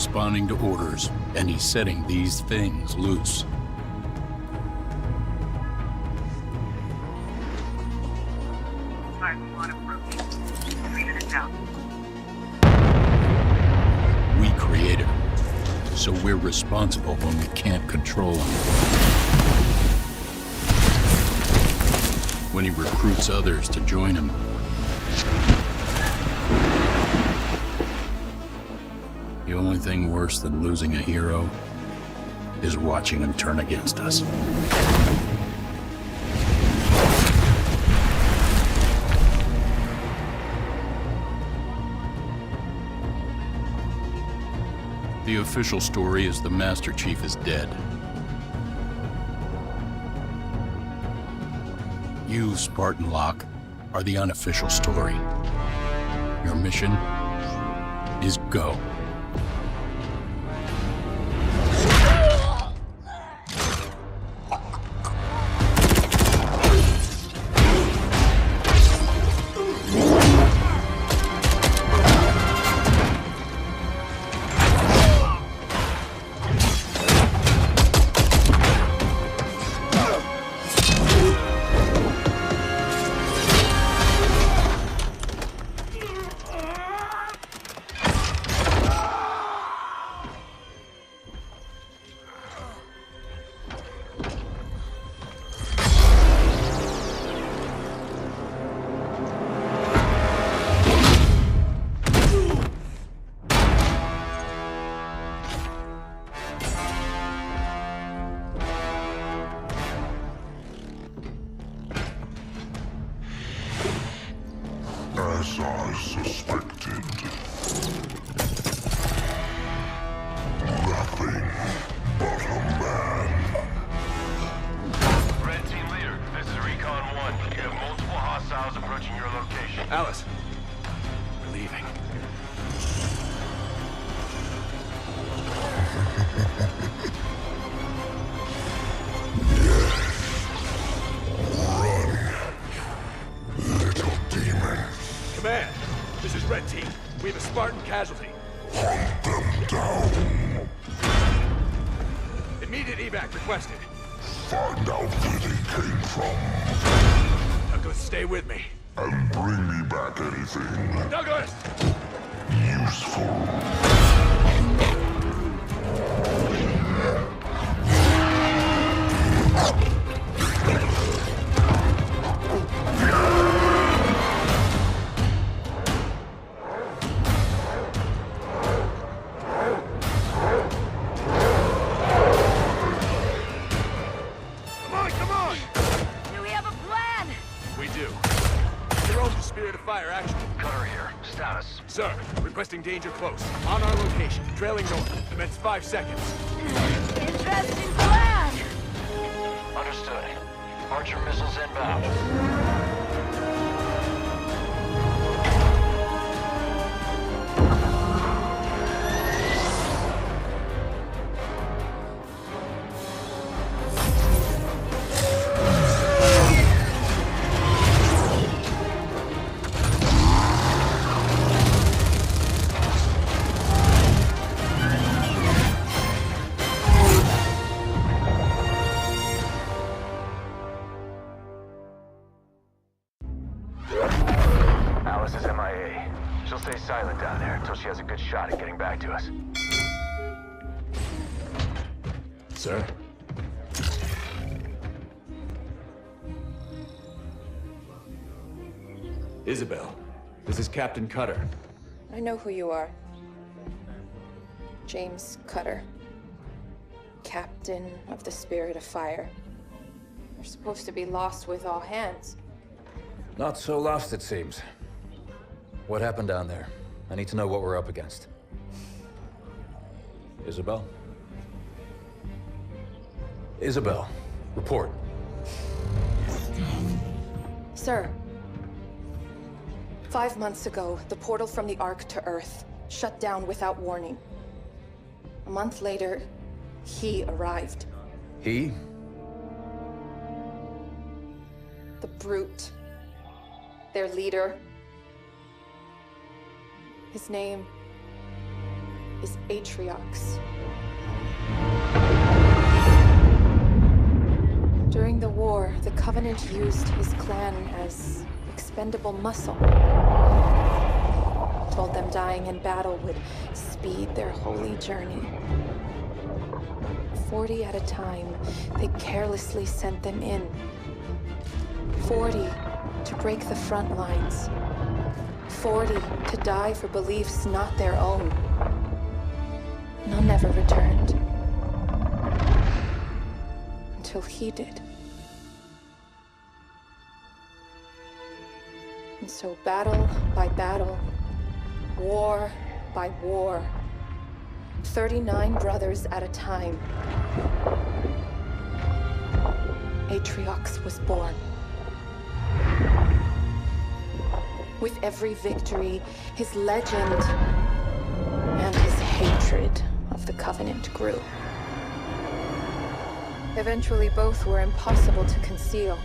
responding to orders, and he's setting these things loose. We created him, so we're responsible when we can't control him. When he recruits others to join him, the only thing worse than losing a hero is watching him turn against us. The official story is the Master Chief is dead. You, Spartan Locke, are the unofficial story. Your mission is go. As I suspected. Nothing but a man. Red Team Leader, this is Recon 1. You have multiple hostiles approaching your location. Alice, we're leaving. Little demon. Command, this is Red Team. We have a Spartan casualty. Hunt them down. Immediate evac requested. Find out where they came from. Douglas, stay with me. And bring me back anything Douglas! useful. Come on! Do we have a plan? We do. Your own Spirit of Fire action. Cutter here. Status. Sir, requesting danger close. On our location, trailing north. Commence 5 seconds. Interesting plan. Understood. Archer missiles inbound. Alice is MIA. She'll stay silent down there until she has a good shot at getting back to us. Sir? Isabel, this is Captain Cutter. I know who you are. James Cutter. Captain of the Spirit of Fire. You're supposed to be lost with all hands. Not so lost, it seems. What happened down there? I need to know what we're up against. Isabel? Isabel, report. Sir. 5 months ago, the portal from the Ark to Earth shut down without warning. A month later, he arrived. He? The Brute. Their leader. His name is Atriox. During the war, the Covenant used his clan as expendable muscle. Told them dying in battle would speed their holy journey. 40 at a time, they carelessly sent them in. 40 to break the front lines. 40 to die for beliefs not their own. None ever returned. Until he did. And so battle by battle, war by war, 39 brothers at a time, Atriox was born. With every victory, his legend and his hatred of the Covenant grew. Eventually, both were impossible to conceal.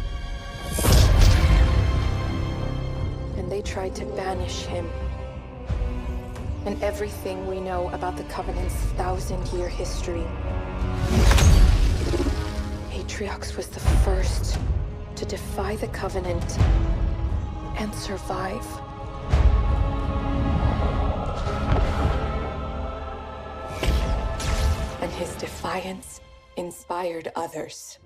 And they tried to banish him. And everything we know about the Covenant's 1,000-year history. Atriox was the first to defy the Covenant and survive. And his defiance inspired others.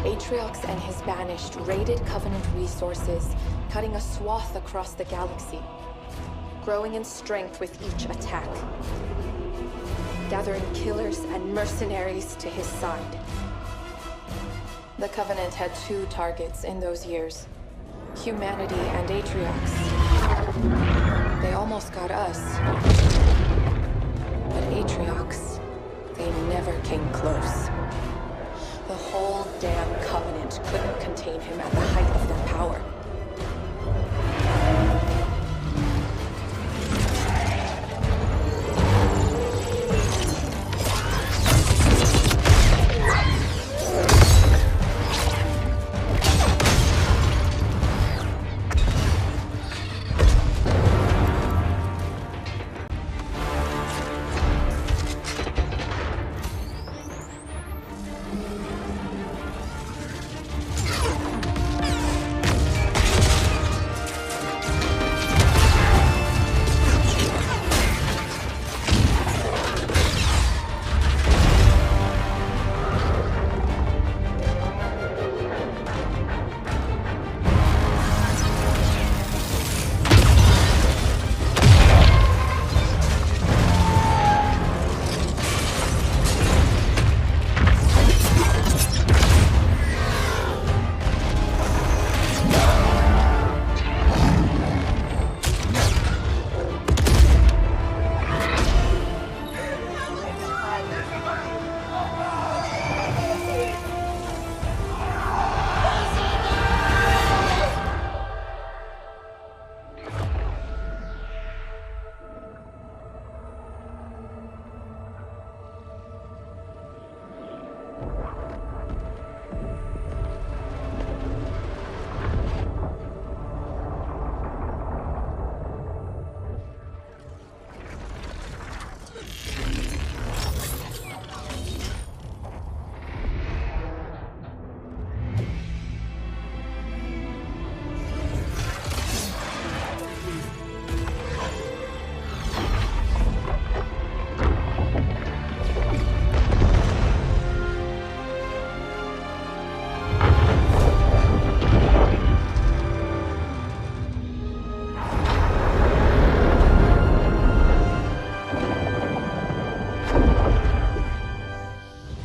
Atriox and his Banished raided Covenant resources, cutting a swath across the galaxy, growing in strength with each attack, gathering killers and mercenaries to his side. The Covenant had two targets in those years, humanity and Atriox. They almost got us. But Atriox, they never came close. The whole damn Covenant couldn't contain him at the height of their power.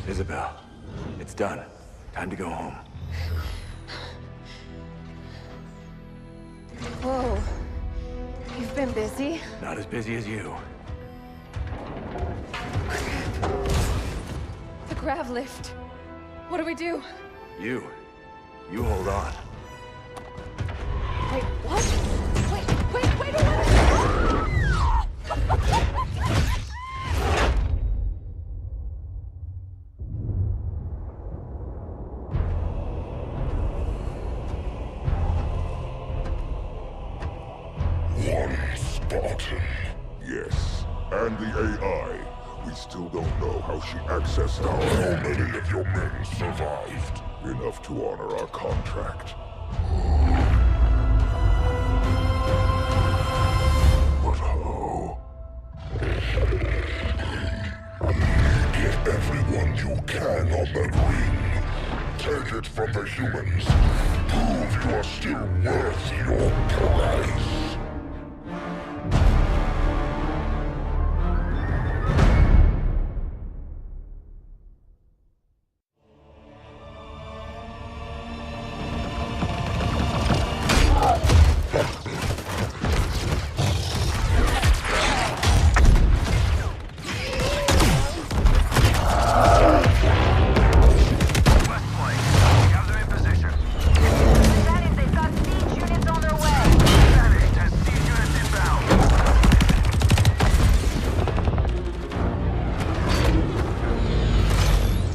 Isabel, it's done. Time to go home. been busy. Not as busy as you. The grav lift. What do we do? You hold on. Wait, what? Wait a minute! One Spartan. Yes, and the AI. We still don't know how she accessed how many of your men survived. Enough to honor our contract. But how? Get everyone you can on that ring. Take it from the humans. Prove you are still worth your price.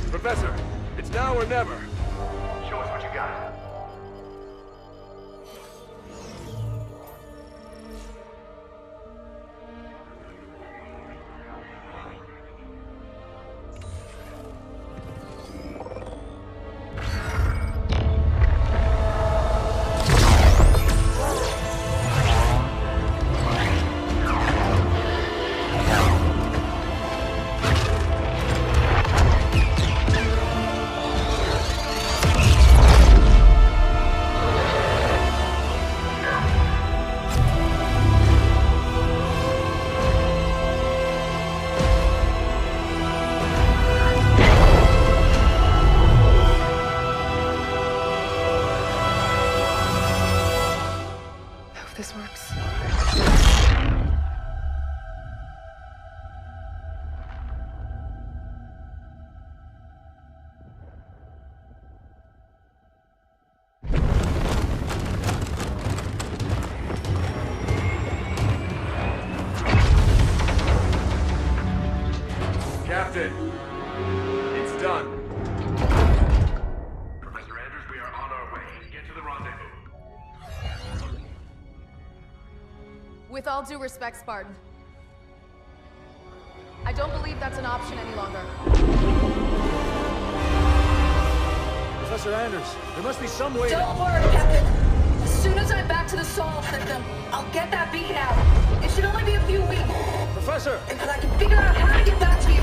Professor, it's now or never. Show us what you got. Hope this works. Captain, it's done. Professor Andrews, we are on our way. Get to the rendezvous. With all due respect, Spartan, I don't believe that's an option any longer. Professor Anders, there must be some way. Don't worry, Captain. As soon as I'm back to the Sol system, I'll get that beacon out. It should only be a few weeks, Professor! and I can figure out how to get back to you.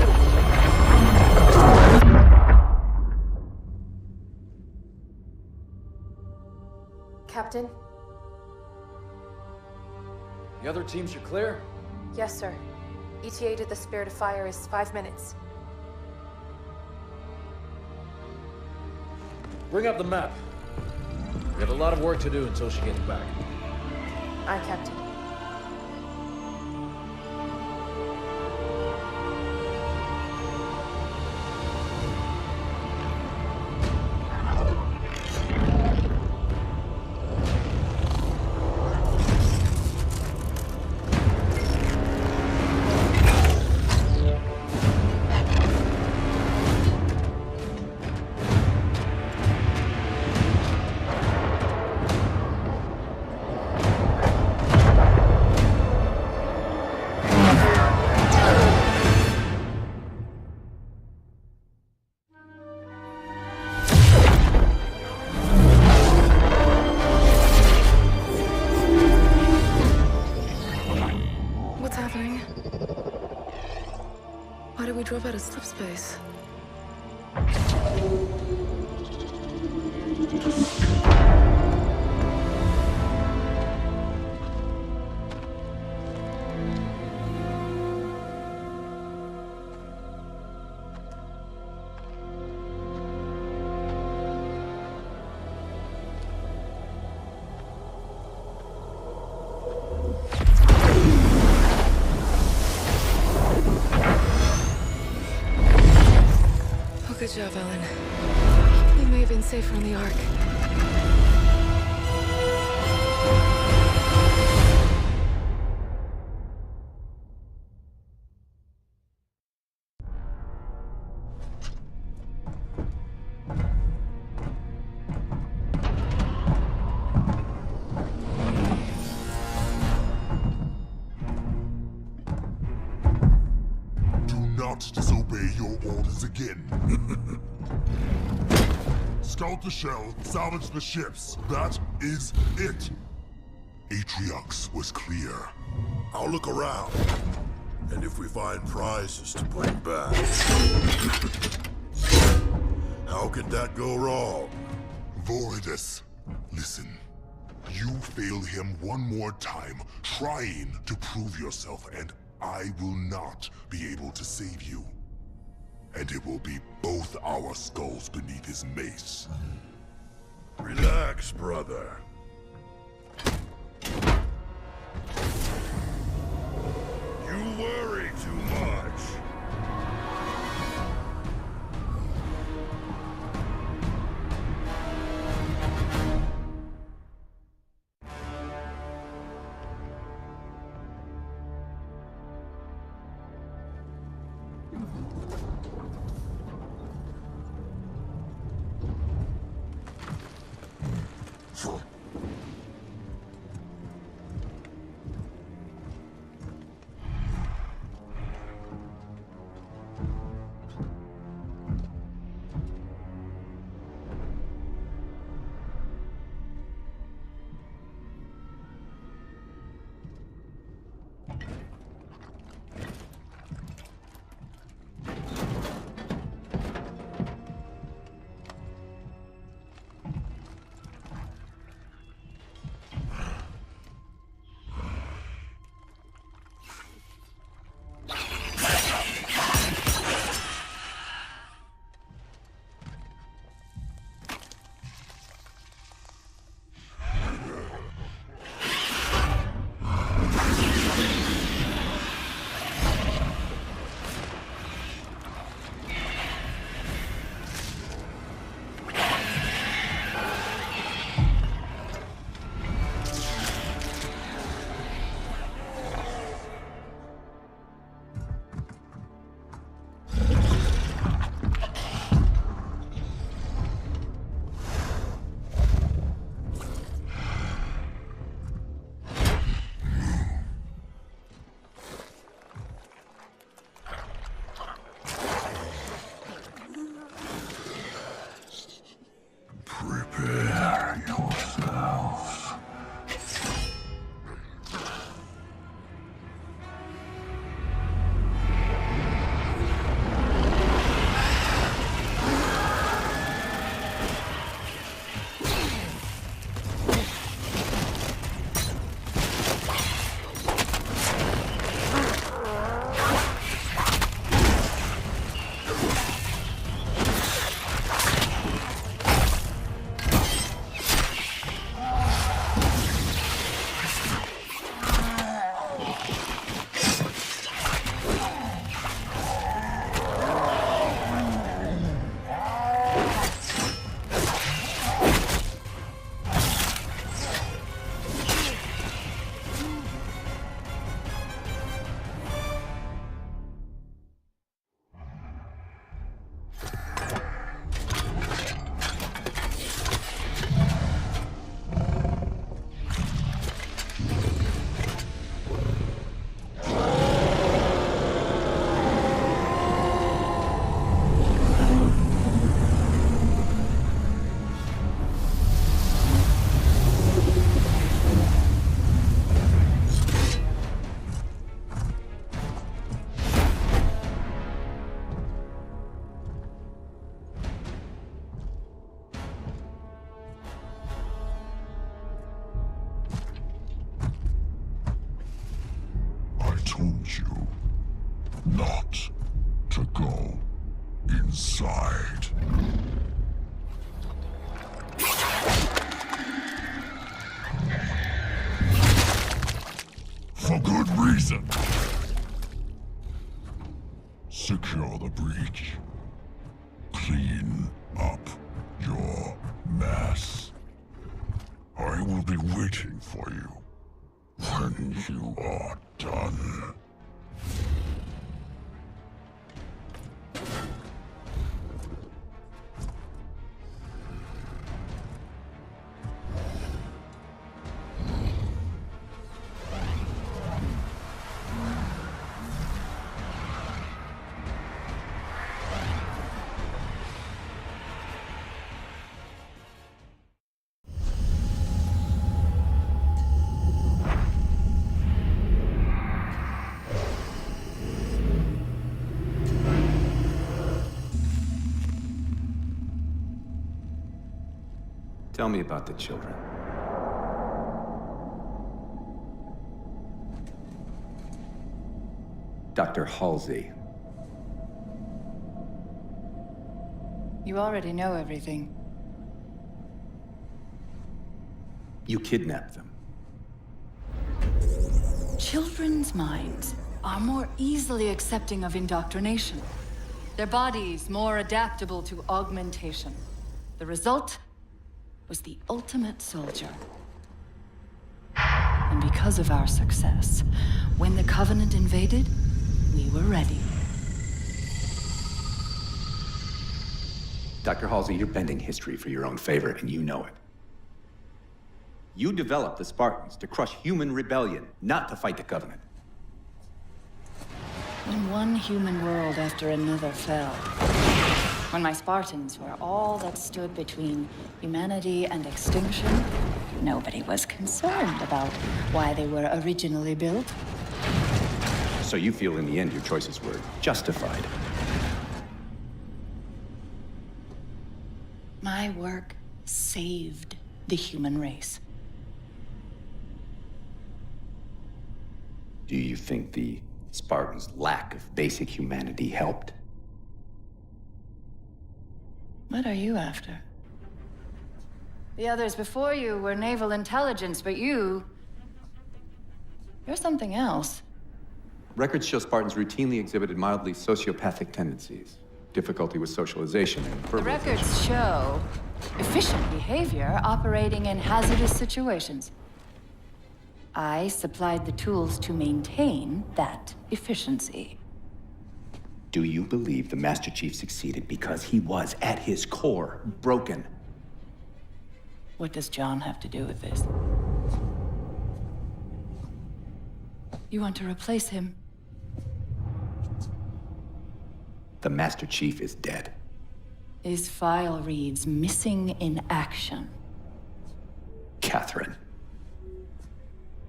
Captain? The other teams are clear? Yes, sir. ETA to the Spirit of Fire is 5 minutes. Bring up the map. We have a lot of work to do until she gets back. Aye, Captain. What's happening? Why did we drop out of slip space? job, Ellen. They may have been safer on the Ark. Do not disobey your orders again. Scout the shell, salvage the ships. That is it. Atriox was clear. I'll look around. And if we find prizes to bring back... How could that go wrong? Voridus, listen. You fail him one more time, trying to prove yourself, and I will not be able to save you. And it will be both our skulls beneath his mace. Relax, brother. You worry too much. Prepare yourselves. Told you not to go inside. For good reason. Secure the breach. clean up your mess. I will be waiting for you when you are done. Tell me about the children. Dr. Halsey. You already know everything. You kidnapped them. Children's minds are more easily accepting of indoctrination. Their bodies more adaptable to augmentation. The result was the ultimate soldier. And because of our success, when the Covenant invaded, we were ready. Dr. Halsey, you're bending history for your own favor, and you know it. You developed the Spartans to crush human rebellion, not to fight the Covenant. When one human world after another fell, when my Spartans were all that stood between humanity and extinction, nobody was concerned about why they were originally built. So you feel in the end your choices were justified? My work saved the human race. Do you think the Spartans' lack of basic humanity helped? What are you after? The others before you were naval intelligence, but you're something else. Records show Spartans routinely exhibited mildly sociopathic tendencies, difficulty with socialization, and The records show efficient behavior operating in hazardous situations. I supplied the tools to maintain that efficiency. Do you believe the Master Chief succeeded because he was, at his core, broken? What does John have to do with this? You want to replace him? The Master Chief is dead. His file reads missing in action. Catherine.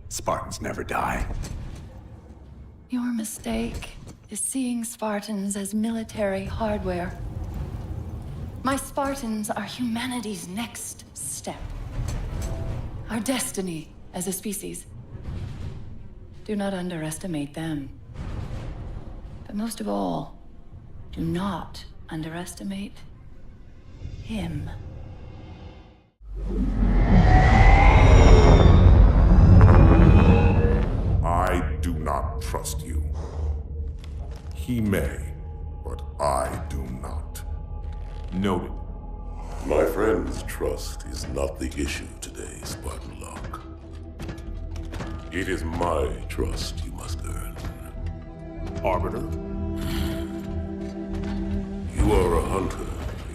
Spartans never die. Your mistake is seeing Spartans as military hardware. My Spartans are humanity's next step. Our destiny as a species. Do not underestimate them. But most of all, do not underestimate him. I do not trust you. He may, but I do not. Noted. My friend's trust is not the issue today, Spartan Locke. It is my trust you must earn. Arbiter? You are a hunter,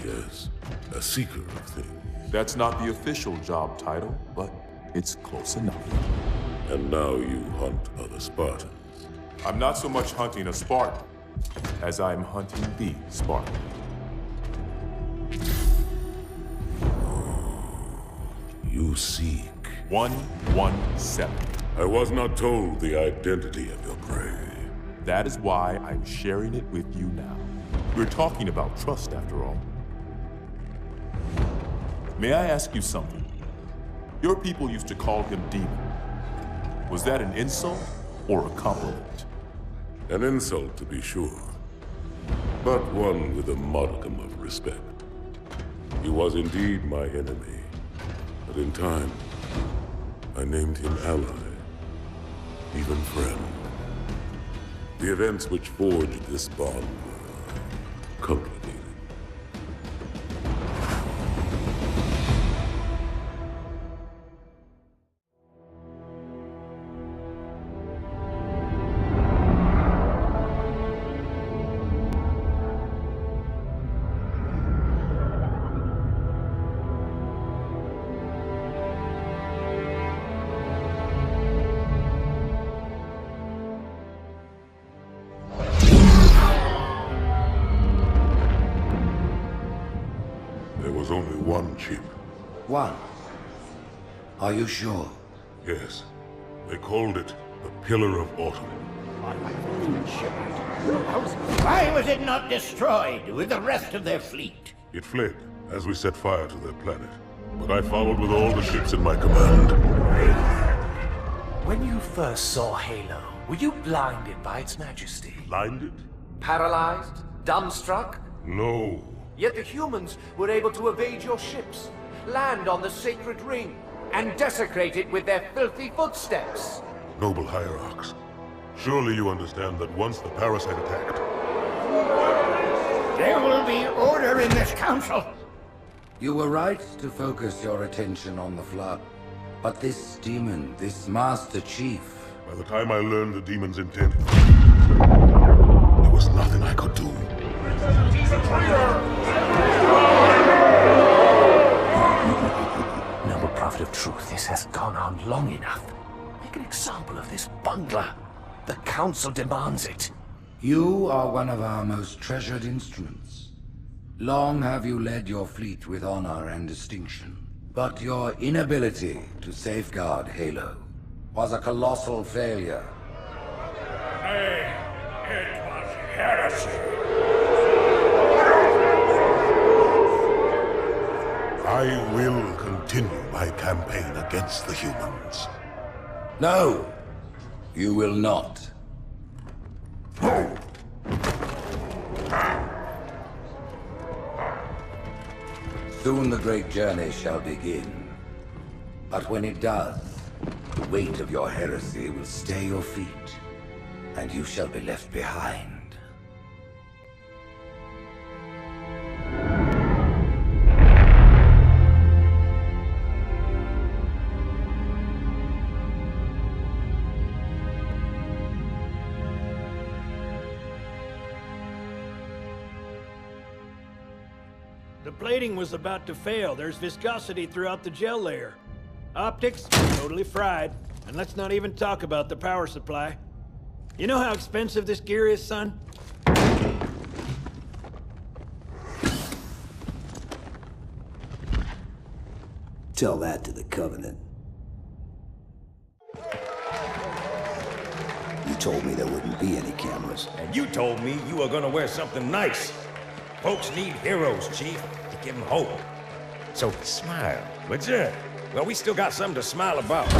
yes. A seeker of things. That's not the official job title, but it's close enough. And now you hunt other Spartans. I'm not so much hunting a Spartan as I'm hunting the Spartan. You seek. 117. I was not told the identity of your prey. That is why I'm sharing it with you now. We're talking about trust, after all. May I ask you something? Your people used to call him Demon. Was that an insult or a compliment? An insult, to be sure, but one with a modicum of respect. He was indeed my enemy, but in time, I named him ally, even friend. The events which forged this bond were complicated. One. Are you sure? Yes. They called it the Pillar of Autumn. Why was it not destroyed with the rest of their fleet? It fled as we set fire to their planet. But I followed with all the ships in my command. When you first saw Halo, were you blinded by its majesty? Blinded? Paralyzed? Dumbstruck? No. Yet the humans were able to evade your ships, land on the sacred ring, and desecrate it with their filthy footsteps. Noble Hierarchs, surely you understand that once the parasite attacked... There will be order in this council. You were right to focus your attention on the Flood. But this demon, this Master Chief... By the time I learned the demon's intent, there was nothing I could do. Noble Prophet of Truth, this has gone on long enough. Make an example of this bungler. The Council demands it. You are one of our most treasured instruments. Long have you led your fleet with honor and distinction. But your inability to safeguard Halo was a colossal failure. Nay, it was heresy. I will continue my campaign against the humans. No, you will not. Soon the great journey shall begin. But when it does, the weight of your heresy will stay your feet, and you shall be left behind. The plating was about to fail. There's viscosity throughout the gel layer. Optics, totally fried. And let's not even talk about the power supply. You know how expensive this gear is, son? Tell that to the Covenant. You told me there wouldn't be any cameras. And you told me you were gonna wear something nice. Folks need heroes, Chief, to give them hope. So smile, would ya? Well, we still got something to smile about.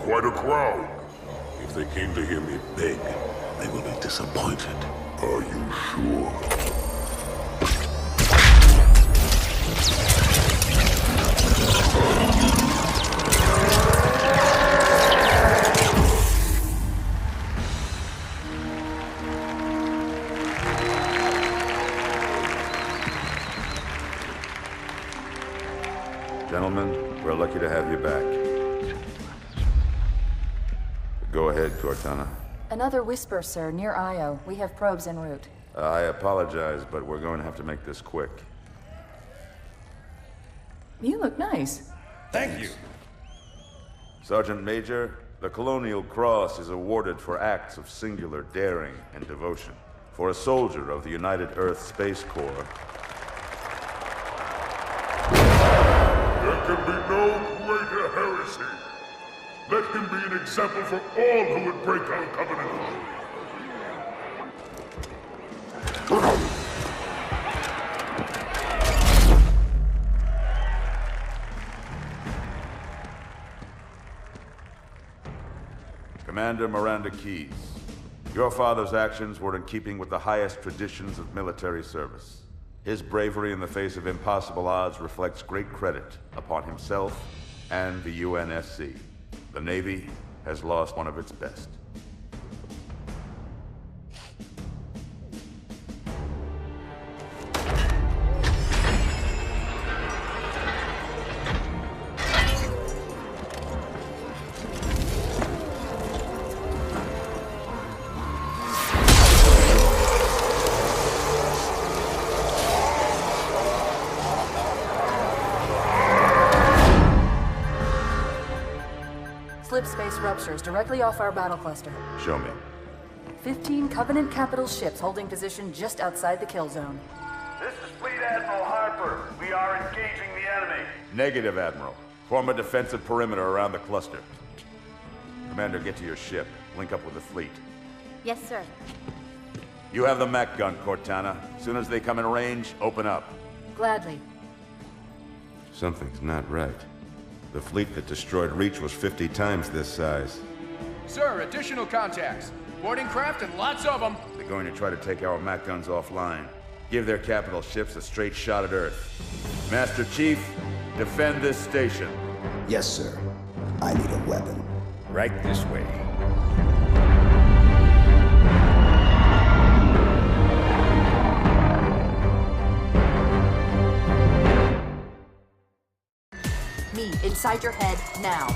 Quite a crowd. If they came to hear me beg, they will be disappointed. Are you sure? Gentlemen, we're lucky to have you back. Go ahead, Cortana. Another whisper, sir, near Io. We have probes en route. I apologize, but we're going to have to make this quick. You look nice. Thank you. Sergeant Major, the Colonial Cross is awarded for acts of singular daring and devotion. For a soldier of the United Earth Space Corps. There can be no greater heresy. Let him be an example for all who would break our covenant. Commander Miranda Keyes, your father's actions were in keeping with the highest traditions of military service. His bravery in the face of impossible odds reflects great credit upon himself and the UNSC. The Navy has lost one of its best. ruptures directly off our battle cluster. Show me. 15 Covenant capital ships holding position just outside the kill zone. This is Fleet Admiral Harper. We are engaging the enemy. Negative, Admiral. Form a defensive perimeter around the cluster. Commander, get to your ship. Link up with the fleet. Yes, sir. You have the Mac gun, Cortana. As soon as they come in range, open up. Gladly. Something's not right. The fleet that destroyed Reach was 50 times this size. Sir, additional contacts. Boarding craft and lots of them. They're going to try to take our Mac guns offline. Give their capital ships a straight shot at Earth. Master Chief, defend this station. Yes, sir. I need a weapon. Right this way. Me, inside your head, now.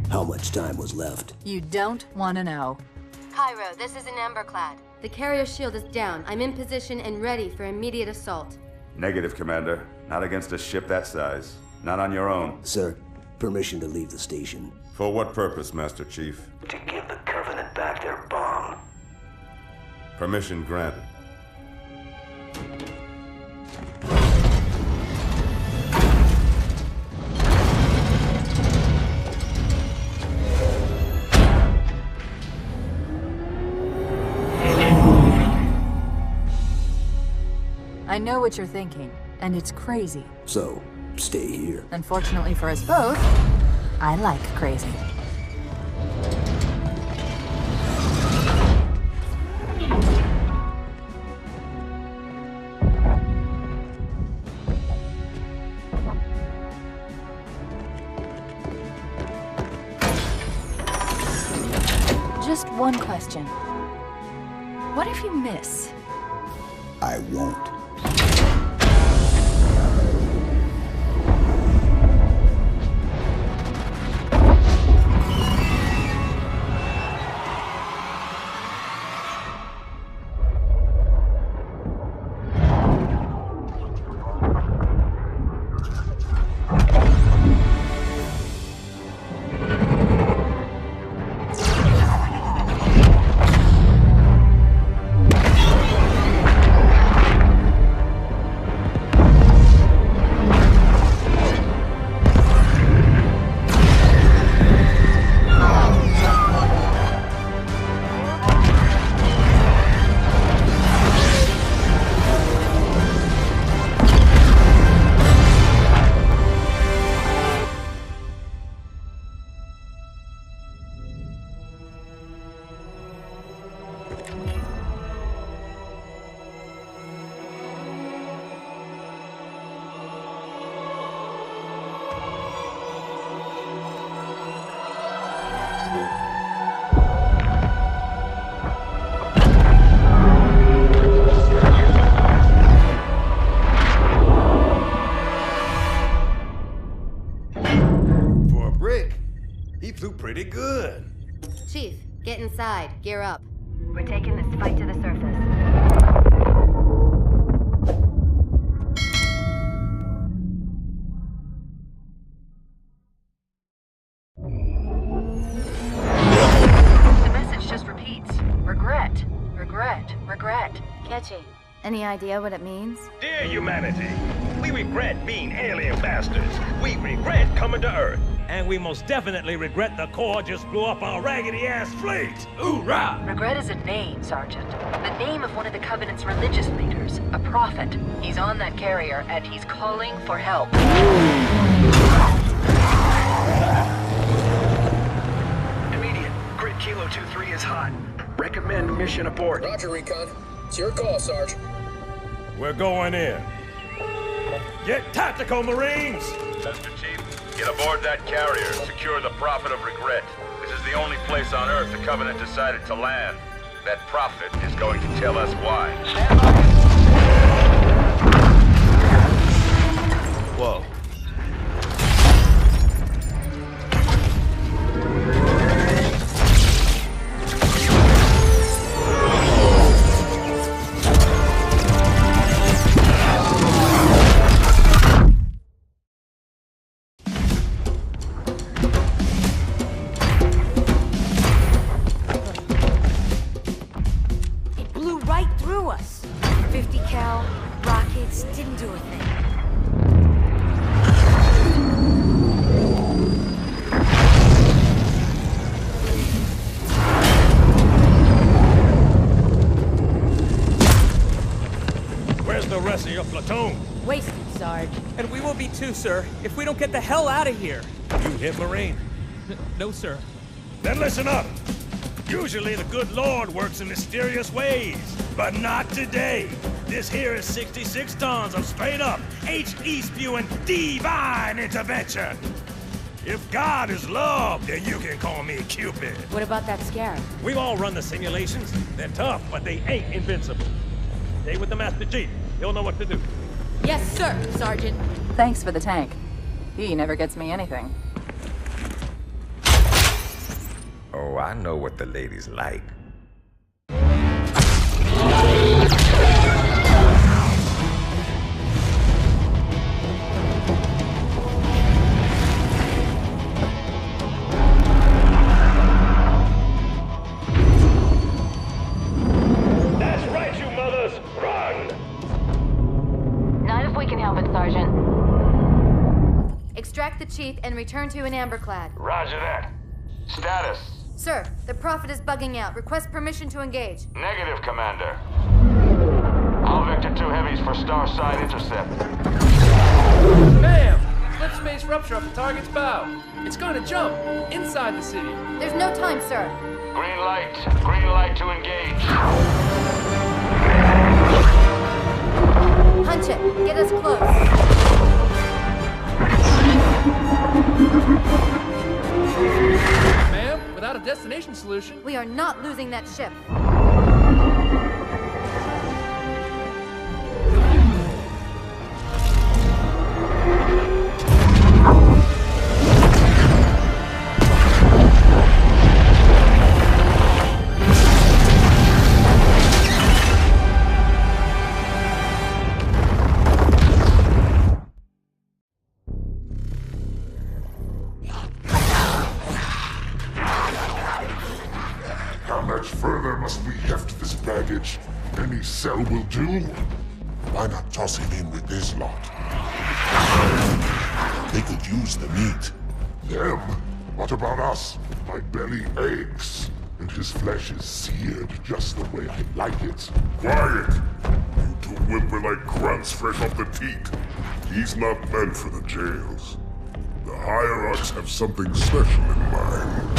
How much time was left? You don't want to know. Cairo, this is an Emberclad. The carrier shield is down. I'm in position and ready for immediate assault. Negative, Commander. Not against a ship that size. Not on your own. Sir, permission to leave the station. For what purpose, Master Chief? To give the Covenant back their bomb. Permission granted. I know what you're thinking, and it's crazy. So, stay here. Unfortunately for us both, I like crazy. Just one question. What if you miss? I won't. Pretty good. Chief, get inside. Gear up. We're taking this fight to the surface. The message just repeats. Regret. Regret. Regret. Catchy. Any idea what it means? Dear humanity, we regret being alien bastards. We regret coming to Earth. And we most definitely regret the Corps just blew up our raggedy-ass fleet! Hoorah! Regret is a name, Sergeant. The name of one of the Covenant's religious leaders, a prophet. He's on that carrier, and he's calling for help. Immediate. Grid Kilo 2-3 is hot. Recommend mission abort. Roger, Recon. It's your call, Sarge. We're going in. Get tactical, Marines! Master Chief, get aboard that carrier. Secure the Prophet of Regret. This is the only place on Earth the Covenant decided to land. That Prophet is going to tell us why. Whoa. Sarge. And we will be too, sir, if we don't get the hell out of here. You hit Marine? No, sir. Then listen up. Usually the good Lord works in mysterious ways, but not today. This here is 66 tons of straight-up, HE-spewing divine intervention. If God is love, then you can call me Cupid. What about that Scarab? We've all run the simulations. They're tough, but they ain't invincible. Stay with the Master Chief. He'll know what to do. Yes, sir, Sergeant. Thanks for the tank. He never gets me anything. Oh, I know what the ladies like. That's right, you mothers! Run! Not if we can help it, Sergeant. Extract the Chief and return to an Amberclad. Roger that. Status. Sir, the Prophet is bugging out. Request permission to engage. Negative, Commander. All Vector 2 heavies for Starside intercept. Bam! Slip space rupture up the target's bow. It's going to jump inside the city. There's no time, sir. Green light. Green light to engage. Punch it. Get us close. Ma'am, without a destination solution... We are not losing that ship. How much further must we heft this baggage? Any cell will do? Why not toss him in with this lot? They could use the meat. Them? What about us? My belly aches, and his flesh is seared just the way I like it. Quiet! You two whimper like grunts fresh off the teat. He's not meant for the jails. The hierarchs have something special in mind.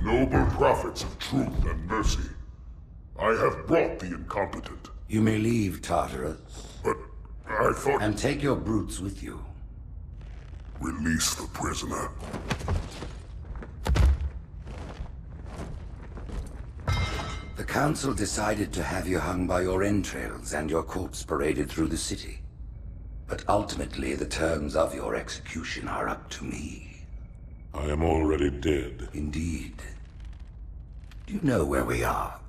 Noble prophets of truth and mercy, I have brought the incompetent. You may leave, Tartarus. But I thought... And take your brutes with you. Release the prisoner. The Council decided to have you hung by your entrails and your corpse paraded through the city. But ultimately, the terms of your execution are up to me. I am already dead. Indeed. Do you know where we are?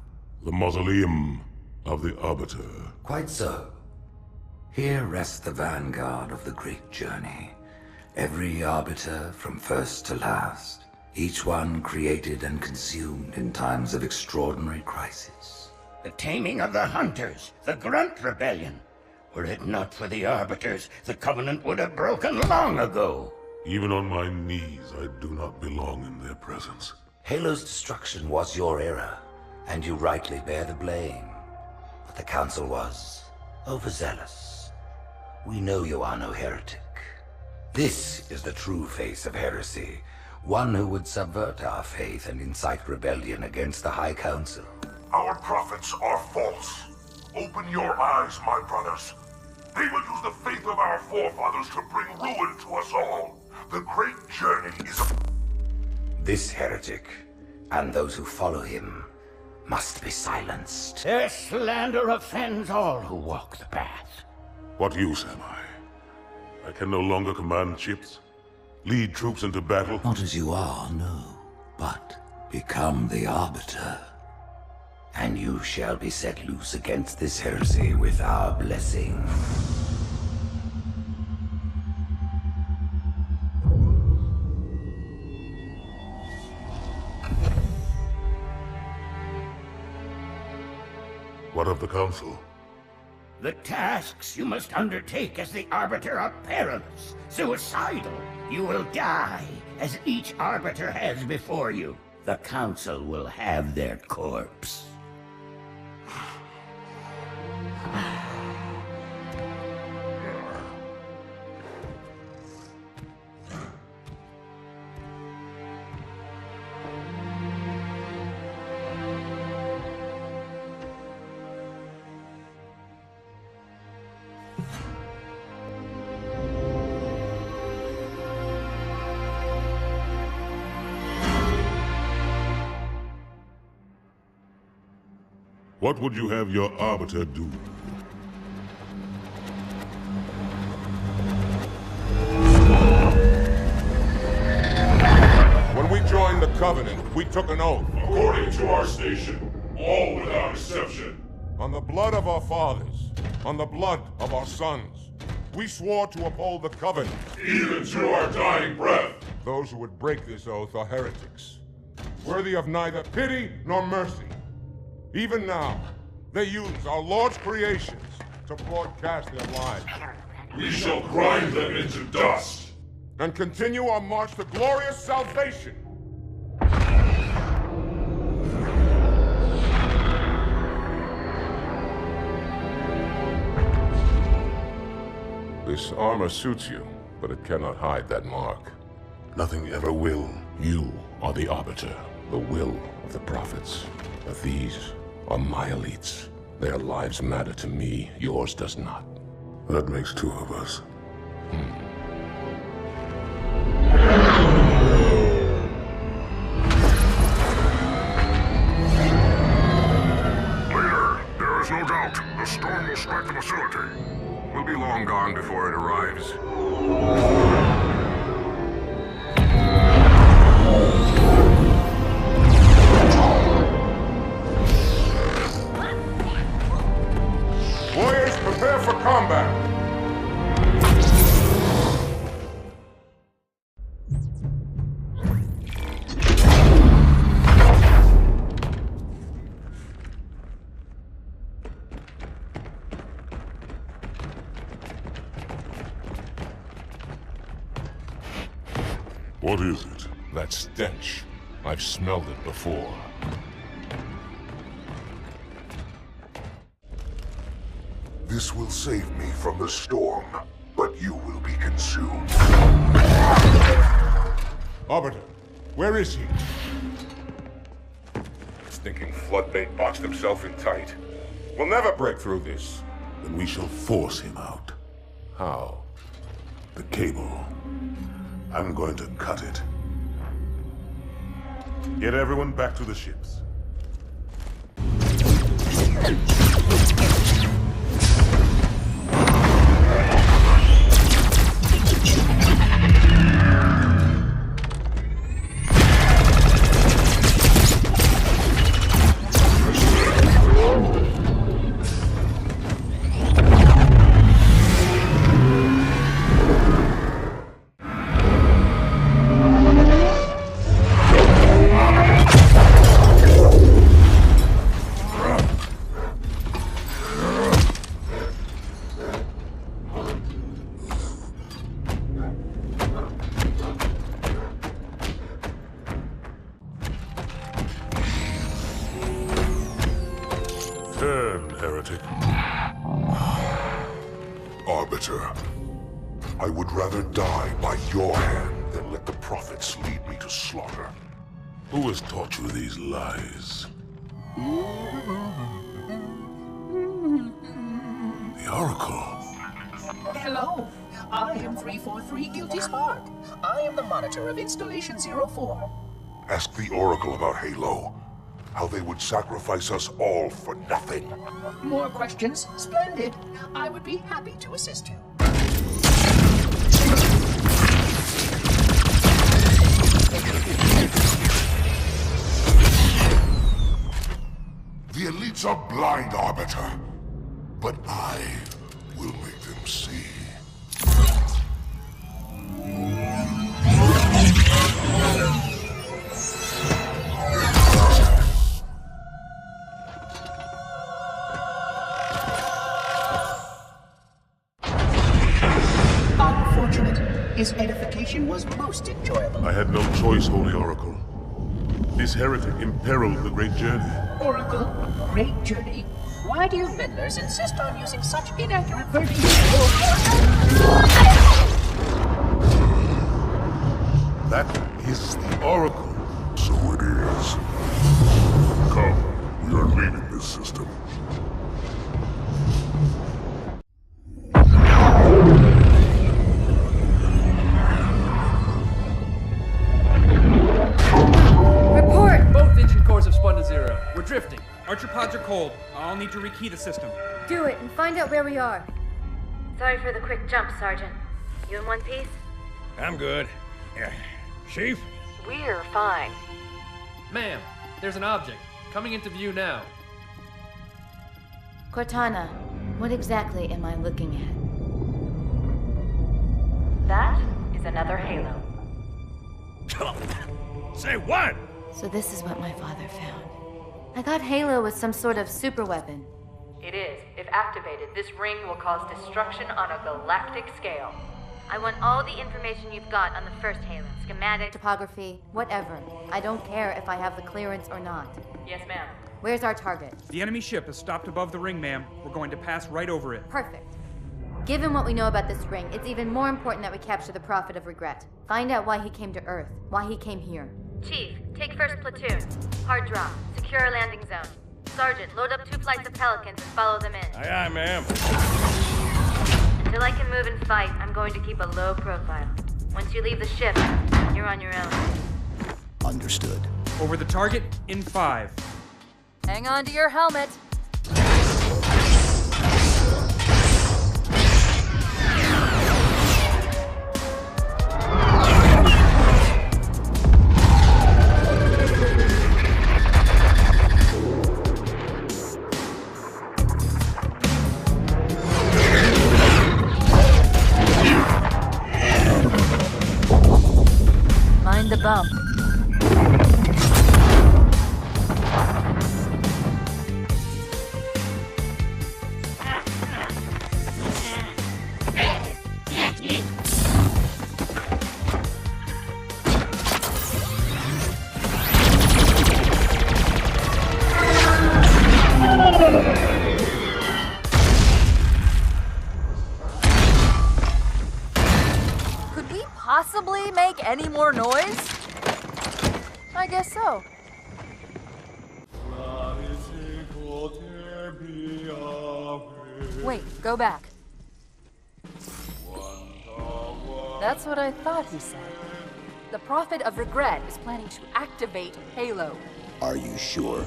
The mausoleum of the Arbiter. Quite so. Here rests the vanguard of the great journey. Every Arbiter from first to last. Each one created and consumed in times of extraordinary crisis. The taming of the Hunters, the Grunt Rebellion. Were it not for the Arbiters, the Covenant would have broken long ago. Even on my knees, I do not belong in their presence. Halo's destruction was your error, and you rightly bear the blame. But the Council was overzealous. We know you are no heretic. This is the true face of heresy, one who would subvert our faith and incite rebellion against the High Council. Our prophets are false. Open your eyes, my brothers. They will use the faith of our forefathers to bring ruin to us all. The great journey is... This heretic, and those who follow him, must be silenced. Their slander offends all who walk the path. What use am I? I can no longer command ships, lead troops into battle. Not as you are, no. But become the Arbiter. And you shall be set loose against this heresy with our blessing. What of the Council? The tasks you must undertake as the Arbiter are perilous, suicidal. You will die, as each Arbiter has before you. The Council will have their corpse. What would you have your Arbiter do? When we joined the Covenant, we took an oath. According to our station, all without exception. On the blood of our fathers, on the blood of our sons, we swore to uphold the Covenant. Even to our dying breath. Those who would break this oath are heretics, worthy of neither pity nor mercy. Even now, they use our Lord's creations to broadcast their lies. We shall grind them into dust. And continue our march to glorious salvation. This armor suits you, but it cannot hide that mark. Nothing ever will. You are the Arbiter, the will of the prophets. But these are my elites. Their lives matter to me, yours does not. That makes two of us. Later, there is no doubt the storm will strike the facility. We'll be long gone before it arrives. Warriors, prepare for combat! What is it? That stench. I've smelled it before. This will save me from the storm, but you will be consumed. Arbiter, where is he? Stinking floodbait boxed himself in tight. We'll never break through this. Then we shall force him out. How? The cable. I'm going to cut it. Get everyone back to the ships. Heretic. Arbiter, I would rather die by your hand than let the prophets lead me to slaughter. Who has taught you these lies? The Oracle. Hello, I am 343 Guilty Spark. I am the monitor of Installation 04. Ask the Oracle about Halo. How they would sacrifice us all for nothing. More questions? Splendid. I would be happy to assist you. The elites are blind, Arbiter. But I will make them see. Unfortunate. His edification was most enjoyable. I had no choice, Holy Oracle. This heretic imperiled the great journey. Oracle, great journey. Why do you meddlers insist on using such inaccurate verbiage? That is the Oracle. So it is. Come, we are leaving this system. Report! Both engine cores have spun to zero. We're drifting. Archer pods are cold. I'll need to rekey the system. Do it and find out where we are. Sorry for the quick jump, Sergeant. You in one piece? I'm good. Chief? We're fine. Ma'am, there's an object. Coming into view now. Cortana, what exactly am I looking at? That is another Halo. Say what? So this is what my father found. I thought Halo was some sort of super weapon. It is. If activated, this ring will cause destruction on a galactic scale. I want all the information you've got on the first Halo. Schematic, topography, whatever. I don't care if I have the clearance or not. Yes, ma'am. Where's our target? The enemy ship has stopped above the ring, ma'am. We're going to pass right over it. Perfect. Given what we know about this ring, it's even more important that we capture the Prophet of Regret. Find out why he came to Earth, why he came here. Chief, take first platoon. Hard drop. Secure landing zone. Sergeant, load up 2 flights of Pelicans and follow them in. Aye, aye, ma'am. Until I can move and fight, I'm going to keep a low profile. Once you leave the ship, you're on your own. Understood. Over the target in 5. Hang on to your helmet. Mind the bump. Could we possibly make any more noise? I guess so. Wait, go back. That's what I thought he said. The Prophet of Regret is planning to activate Halo. Are you sure?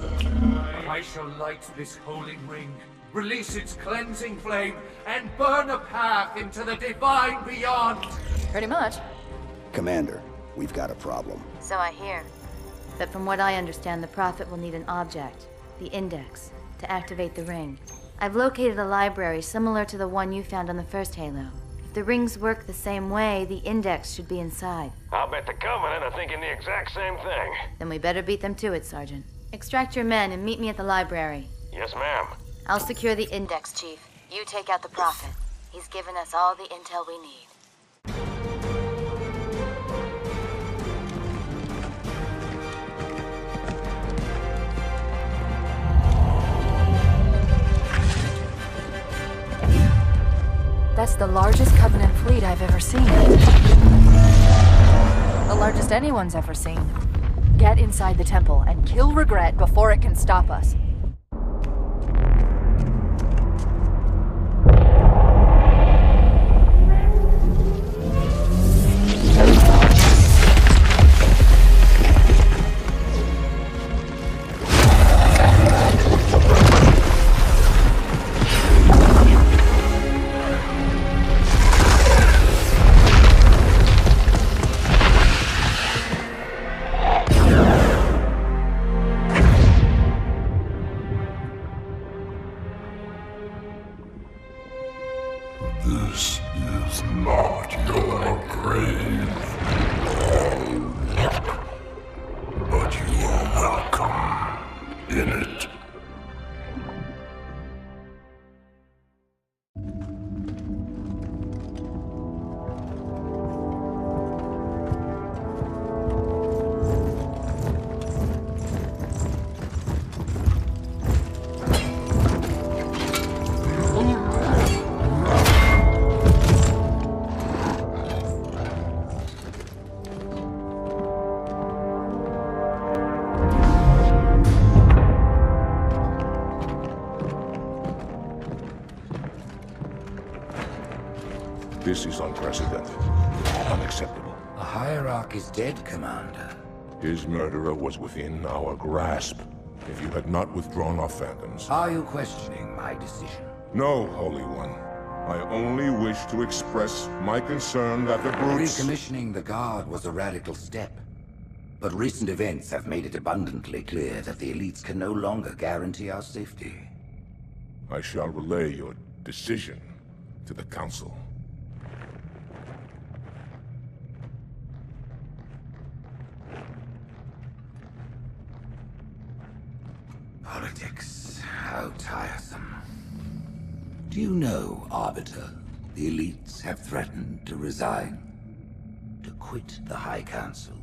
I shall light this holy ring, release its cleansing flame, and burn a path into the divine beyond. Pretty much. Commander, we've got a problem. So I hear. But from what I understand, the Prophet will need an object, the Index, to activate the ring. I've located a library similar to the one you found on the first Halo. If the rings work the same way, the Index should be inside. I'll bet the Covenant are thinking the exact same thing. Then we better beat them to it, Sergeant. Extract your men and meet me at the library. Yes, ma'am. I'll secure the Index, Chief. You take out the Prophet. He's given us all the intel we need. That's the largest Covenant fleet I've ever seen. The largest anyone's ever seen. Get inside the temple and kill Regret before it can stop us. This is not your grave. But you are welcome in it. This is unprecedented. Unacceptable. The Hierarch is dead, Commander. His murderer was within our grasp. If you had not withdrawn our phantoms... Are you questioning my decision? No, Holy One. I only wish to express my concern that the brutes... Recommissioning the Guard was a radical step. But recent events have made it abundantly clear that the elites can no longer guarantee our safety. I shall relay your decision to the Council. Politics, how tiresome. Do you know, Arbiter, the elites have threatened to resign, to quit the High Council,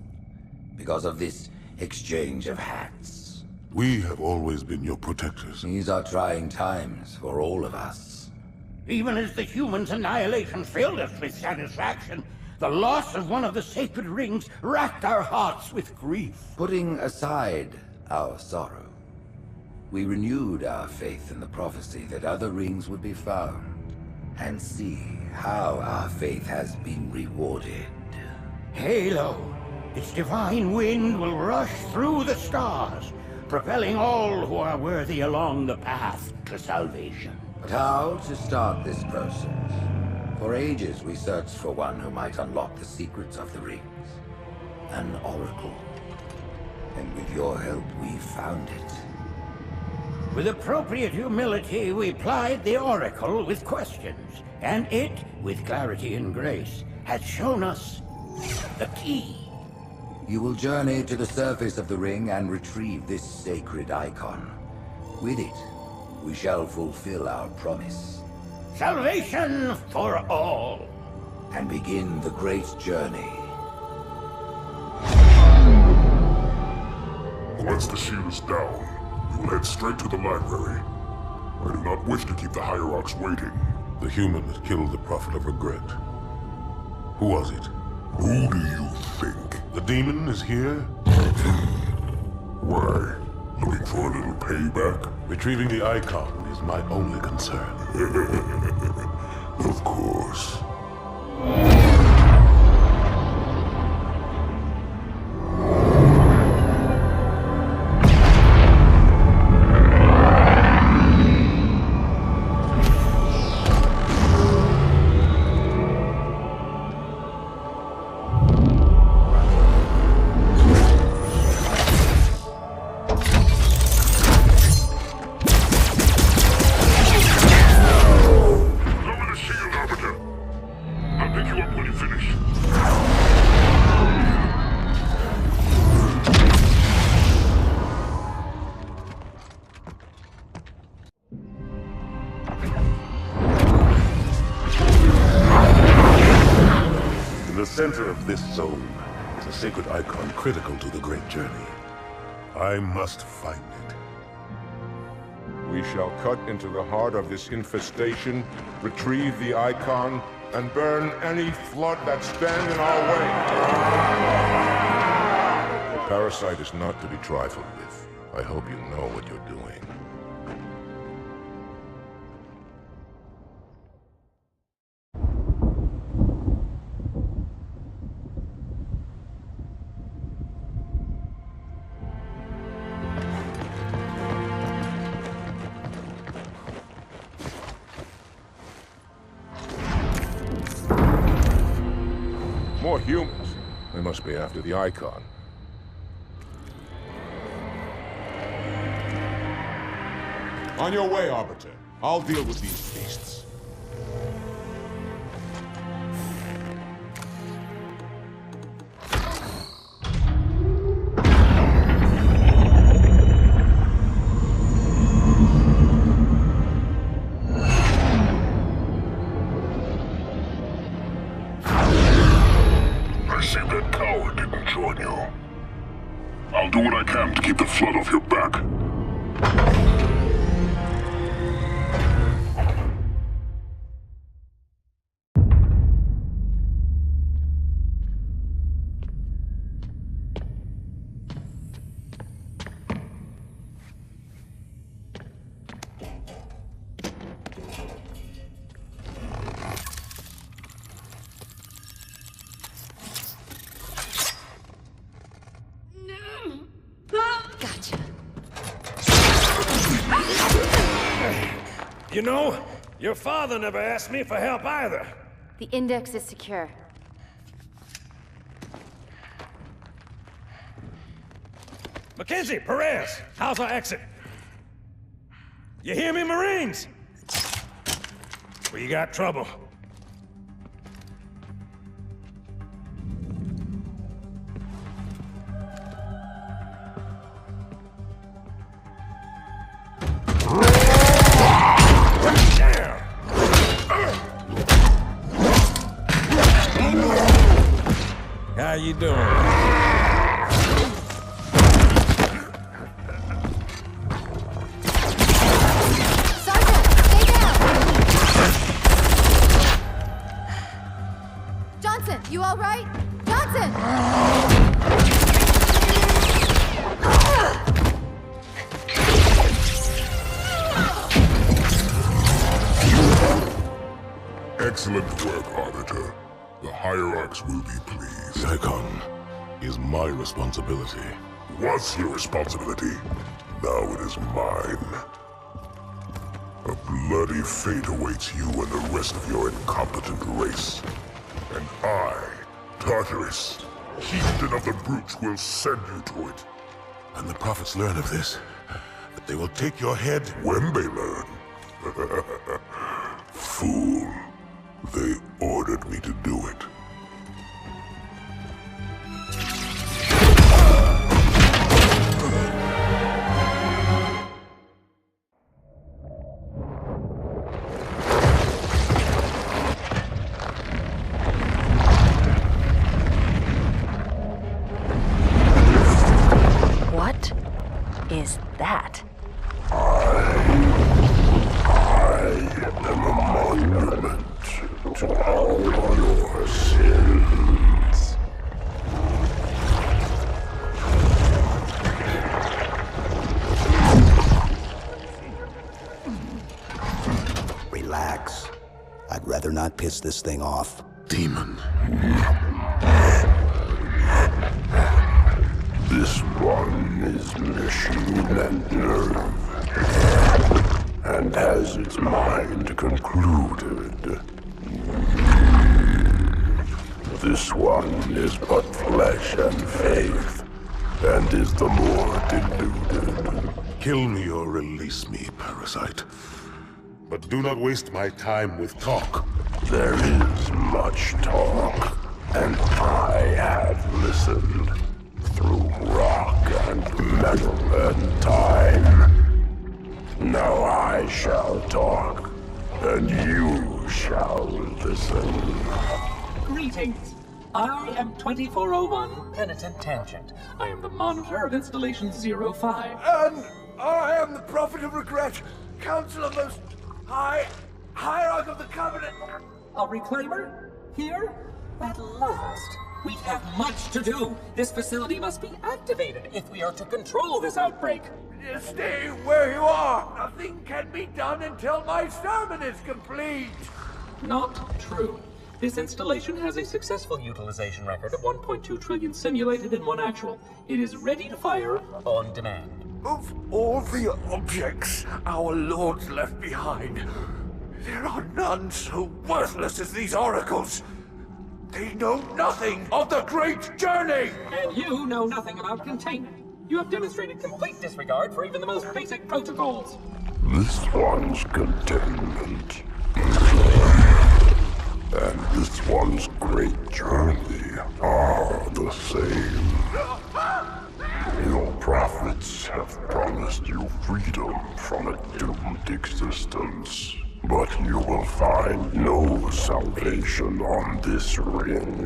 because of this exchange of hats? We have always been your protectors. These are trying times for all of us. Even as the humans' annihilation filled us with satisfaction, the loss of one of the sacred rings racked our hearts with grief. Putting aside our sorrow, we renewed our faith in the prophecy that other rings would be found, and see how our faith has been rewarded. Halo, its divine wind will rush through the stars, propelling all who are worthy along the path to salvation. But how to start this process? For ages we searched for one who might unlock the secrets of the rings. An oracle. And with your help, we found it. With appropriate humility, we plied the Oracle with questions, and it, with clarity and grace, has shown us the key. You will journey to the surface of the ring and retrieve this sacred icon. With it, we shall fulfill our promise. Salvation for all. And begin the great journey. Once the shield is down, we will head straight to the library. I do not wish to keep the Hierarchs waiting. The human that killed the Prophet of Regret. Who was it? Who do you think? The demon is here? Why? Looking for a little payback? Retrieving the icon is my only concern. Of course. In the center of this zone is a sacred icon critical to the great journey. I must find it. We shall cut into the heart of this infestation, retrieve the icon, and burn any flood that stand in our way. The parasite is not to be trifled with. I hope you know what you're doing. More humans. They must be after the icon. On your way, Arbiter. I'll deal with these beasts. You know, your father never asked me for help either. The index is secure. Mackenzie, Perez, how's our exit? You hear me, Marines? We got trouble. How you doing? Johnson, you all right? Johnson! Excellent work, Arbiter. The Hierarchs will be pleased. Nikon is my responsibility. Was your responsibility. Now it is mine. A bloody fate awaits you and the rest of your incompetent race. And I, Tartarus, chieftain of the Brutes, will send you to it. And the prophets learn of this, that they will take your head when they learn. Fool. They ordered me to do it. What is that? I am a monument to all your sins. Relax. I'd rather not piss this thing off. Demon. This one is machine and nerve, and has its mind concluded. This one is but flesh and faith, and is the more deluded. Kill me or release me, parasite. But do not waste my time with talk. There is much talk, and I have listened through rock and metal and time. Now I shall talk, and you shall listen. Greetings. I am 2401 Penitent Tangent. I am the monitor of Installation 05. And I am the Prophet of Regret, Counselor Most High, Hierarch of the Covenant. A reclaimer? Here? At last. We have much to do. This facility must be activated if we are to control this outbreak. Stay where you are. Nothing can be done until my sermon is complete. Not true. This installation has a successful utilization record of 1.2 trillion simulated and 1 actual. It is ready to fire on demand. Of all the objects our lords left behind, there are none so worthless as these oracles. They know nothing of the great journey! And you know nothing about containment. You have demonstrated complete disregard for even the most basic protocols. This one's containment. And this one's great journey are the same. Your prophets have promised you freedom from a doomed existence. But you will find no salvation on this ring.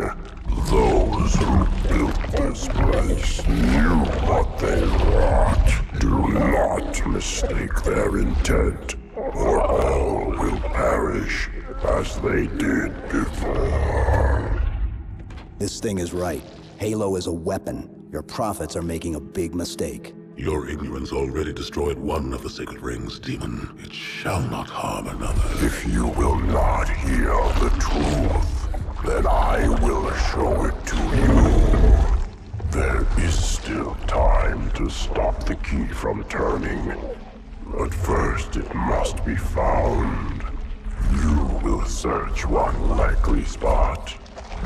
Those who built this place knew what they wrought. Do not mistake their intent, or all will perish as they did before. This thing is right. Halo is a weapon. Your prophets are making a big mistake. Your ignorance already destroyed one of the sacred rings, demon. It shall not harm another. If you will not hear the truth, then I will show it to you. There is still time to stop the key from turning. But first it must be found. You will search one likely spot,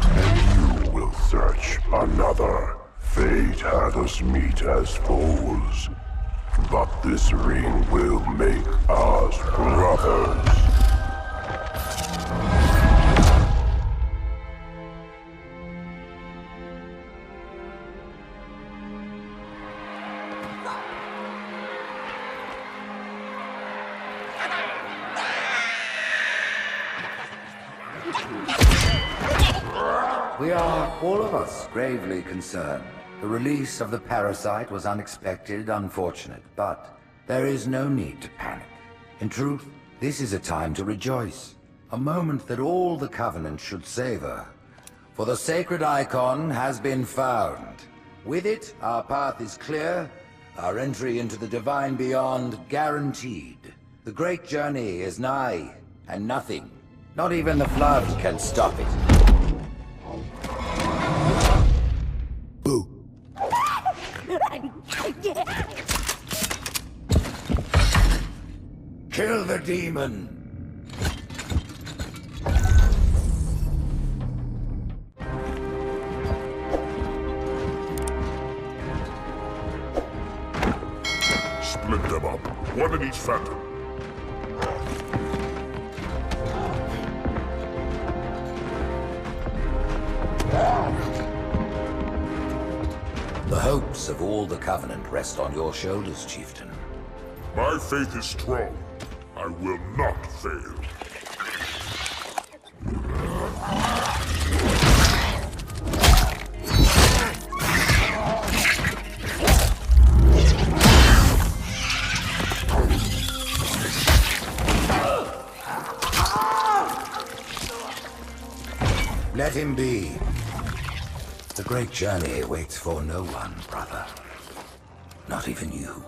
and you will search another. Fate had us meet as foes, but this ring will make us brothers. We are, all of us, gravely concerned. The release of the parasite was unexpected, unfortunate, but there is no need to panic. In truth, this is a time to rejoice. A moment that all the Covenant should savor. For the sacred icon has been found. With it, our path is clear, our entry into the divine beyond guaranteed. The great journey is nigh, and nothing, not even the flood, can stop it. Boo. Kill the demon! Split them up, one in each phantom. The hopes of all the Covenant rest on your shoulders, Chieftain. My faith is strong. I will not fail. Let him be. The great journey waits for no one, brother. Not even you.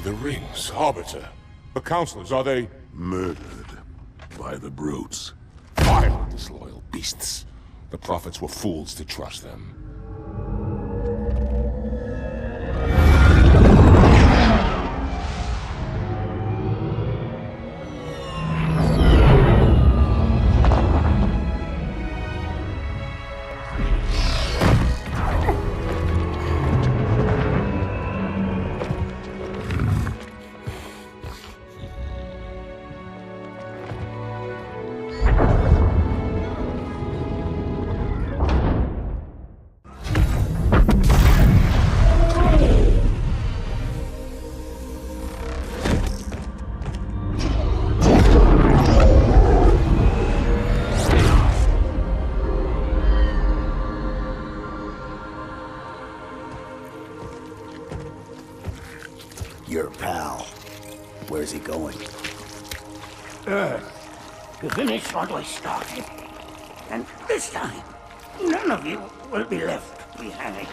The rings, Arbiter. The counselors, are they... Murdered by the brutes. Vile, disloyal beasts. The prophets were fools to trust them. Your pal. Where's he going? Earth, to finish what we started. And this time, none of you will be left behind.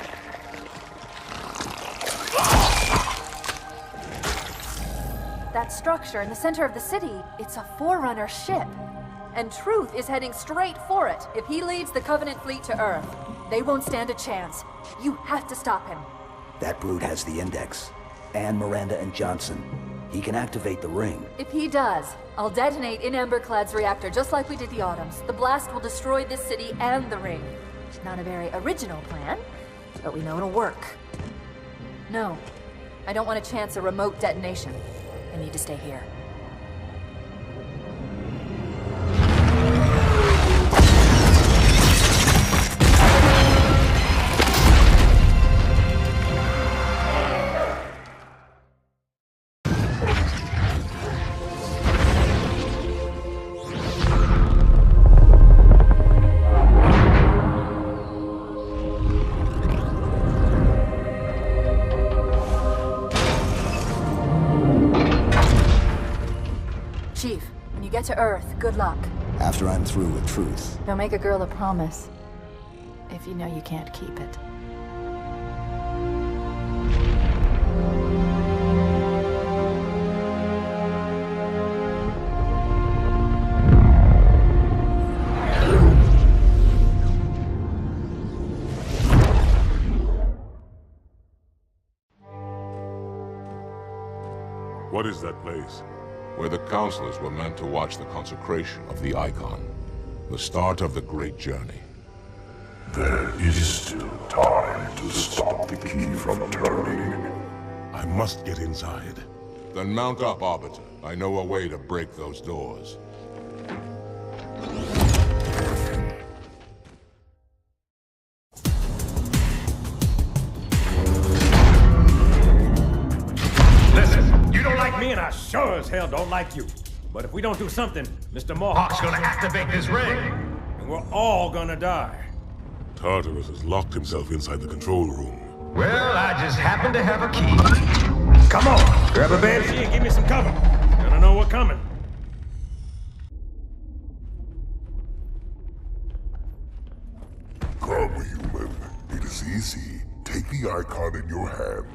That structure in the center of the city, it's a Forerunner ship. And Truth is heading straight for it. If he leads the Covenant fleet to Earth, they won't stand a chance. You have to stop him. That brute has the Index. And Miranda and Johnson. He can activate the ring. If he does, I'll detonate in Emberclad's reactor just like we did the Autumn's. The blast will destroy this city and the ring. Not a very original plan, but we know it'll work. No, I don't want to chance a remote detonation. I need to stay here. get to Earth, good luck. After I'm through with Truth. Don't make a girl a promise if you know you can't keep it. What is that place? Where the counselors were meant to watch the consecration of the Icon. The start of the Great Journey. There is still time to stop the key from turning. I must get inside. Then mount up, Arbiter. I know a way to break those doors. Listen, you don't like me and I sure as hell don't like you. But if we don't do something, Mr. Mohawk's gonna activate this ring. And we're all gonna die. Tartarus has locked himself inside the control room. Well, I just happen to have a key. Come on, grab a banshee and give me some cover. Gonna know what's coming. Come, human. It is easy. Take the Icon in your hands.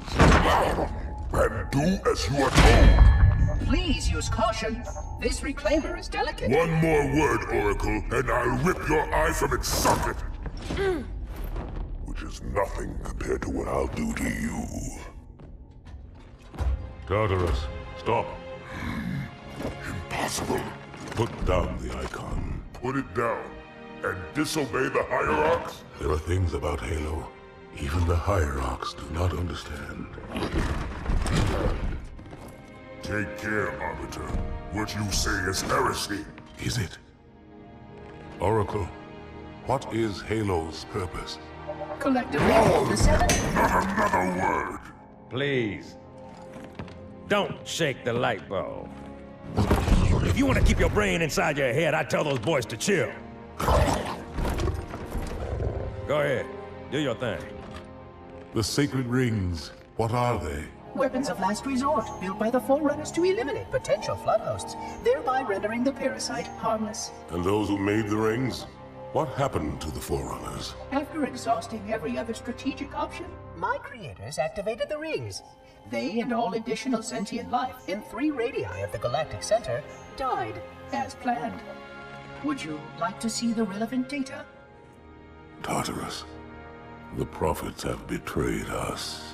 And do as you are told. Please use caution. This reclaimer is delicate. One more word, Oracle, and I'll rip your eye from its socket. Which is nothing compared to what I'll do to you. Tartarus, stop. Impossible. Put down the Icon. Put it down and disobey the Hierarchs? There are things about Halo even the Hierarchs do not understand. Take care, Arbiter. What you say is heresy. Is it? Oracle, what is Halo's purpose? Collectively, the seven... Not another word! Please. Don't shake the light bulb. If you want to keep your brain inside your head, I tell those boys to chill. Go ahead. Do your thing. The sacred rings, what are they? Weapons of last resort, built by the Forerunners to eliminate potential flood hosts, thereby rendering the parasite harmless. And those who made the rings? What happened to the Forerunners? After exhausting every other strategic option, my creators activated the rings. They and all additional sentient life in 3 radii of the Galactic Center died as planned. Would you like to see the relevant data? Tartarus, the prophets have betrayed us.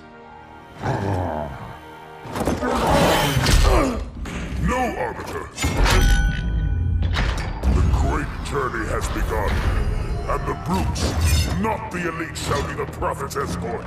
No, Arbiter! The great journey has begun, and the brutes, not the elite, shall be the Prophet's escort.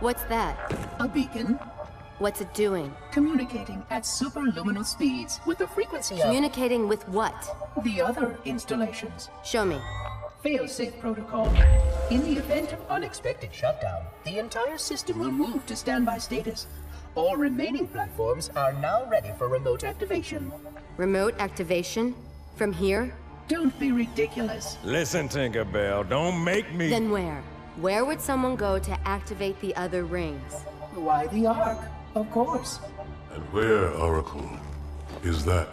What's that? A beacon. What's it doing? Communicating at superluminal speeds with the frequency of... Communicating with what? The other installations. Show me. Fail-safe protocol. In the event of unexpected shutdown, the entire system will move to standby status. All remaining platforms are now ready for remote activation. Remote activation? From here? Don't be ridiculous. Listen, Tinkerbell, don't make me... Then where? Where would someone go to activate the other rings? Why the Ark? Of course. And where, Oracle, is that?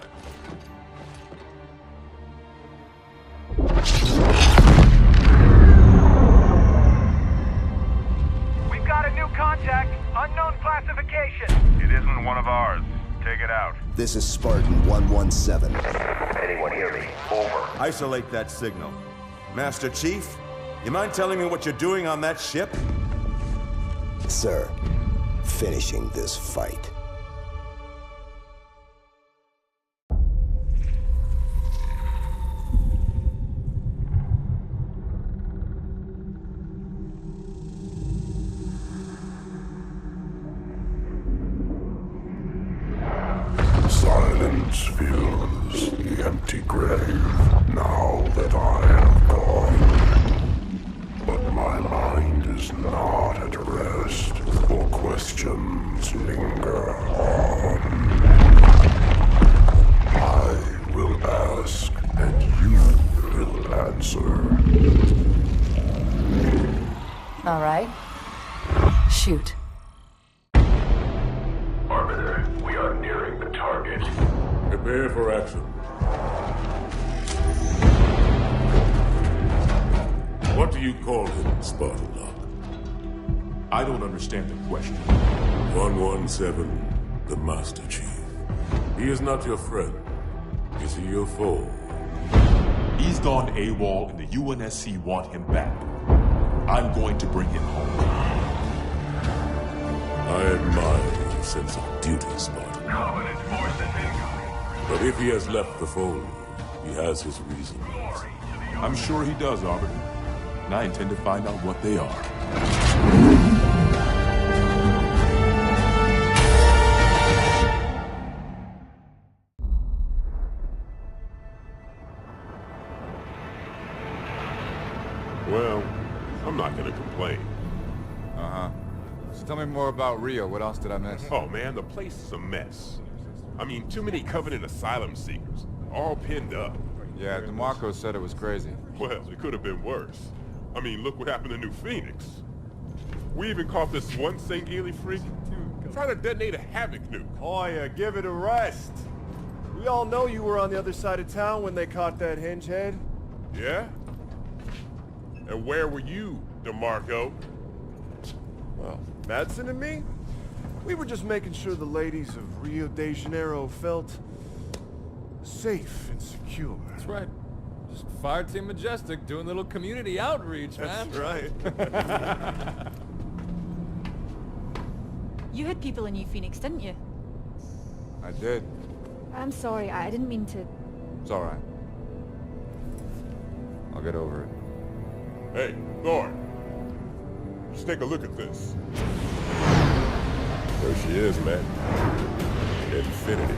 We've got a new contact, unknown classification. This is Spartan 117. Anyone hear me? Over. Isolate that signal. Master Chief, you mind telling me what you're doing on that ship? Sir, finishing this fight. Silence fills the empty grave now that I have gone. But my mind is not at rest, for questions linger on. I will ask, and you will answer. All right. Shoot. Arbiter, we are nearing the target. Prepare for action. What do you call him, Spartan Locke? I don't understand the question. 117, the Master Chief. He is not your friend. Is he your foe? He's gone AWOL and the UNSC want him back. I'm going to bring him home. I admire your sense of duty, Spartan. Covenant force incoming. But if he has left the fold, he has his reasons. I'm sure he does, Arbiter. And I intend to find out what they are. Well, I'm not gonna complain. Uh-huh. So tell me more about Rio. What else did I miss? Oh man, the place is a mess. I mean, too many Covenant asylum seekers, all pinned up. Yeah, DeMarco said it was crazy. Well, it could have been worse. I mean, look what happened to New Phoenix. We even caught this one St. Geely freak trying to detonate a Havoc nuke. Oh yeah, give it a rest. We all know you were on the other side of town when they caught that hinge head. Yeah? And where were you, DeMarco? Well, Madsen and me? We were just making sure the ladies of Rio de Janeiro felt safe and secure. That's right. Just Fireteam Majestic doing a little community outreach, man. That's right. You had people in New Phoenix, didn't you? I did. I'm sorry, I didn't mean to... It's alright. I'll get over it. Hey, Thor. Just take a look at this. There she is, man. Infinity.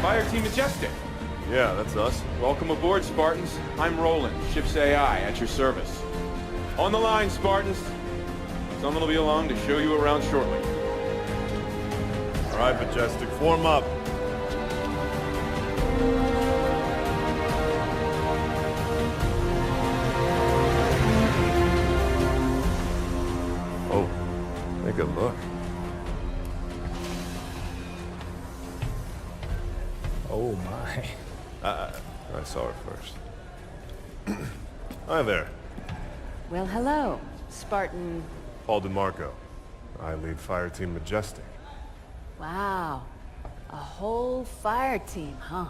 Fireteam Majestic. Yeah, that's us. Welcome aboard, Spartans. I'm Roland, ship's AI, at your service. On the line, Spartans. Someone will be along to show you around shortly. All right, Majestic, form up. Oh, take a look. Oh my. I saw her first. Hi there. Well, hello, Spartan. Paul DeMarco. I lead Fireteam Majestic. Wow. A whole fire team, huh?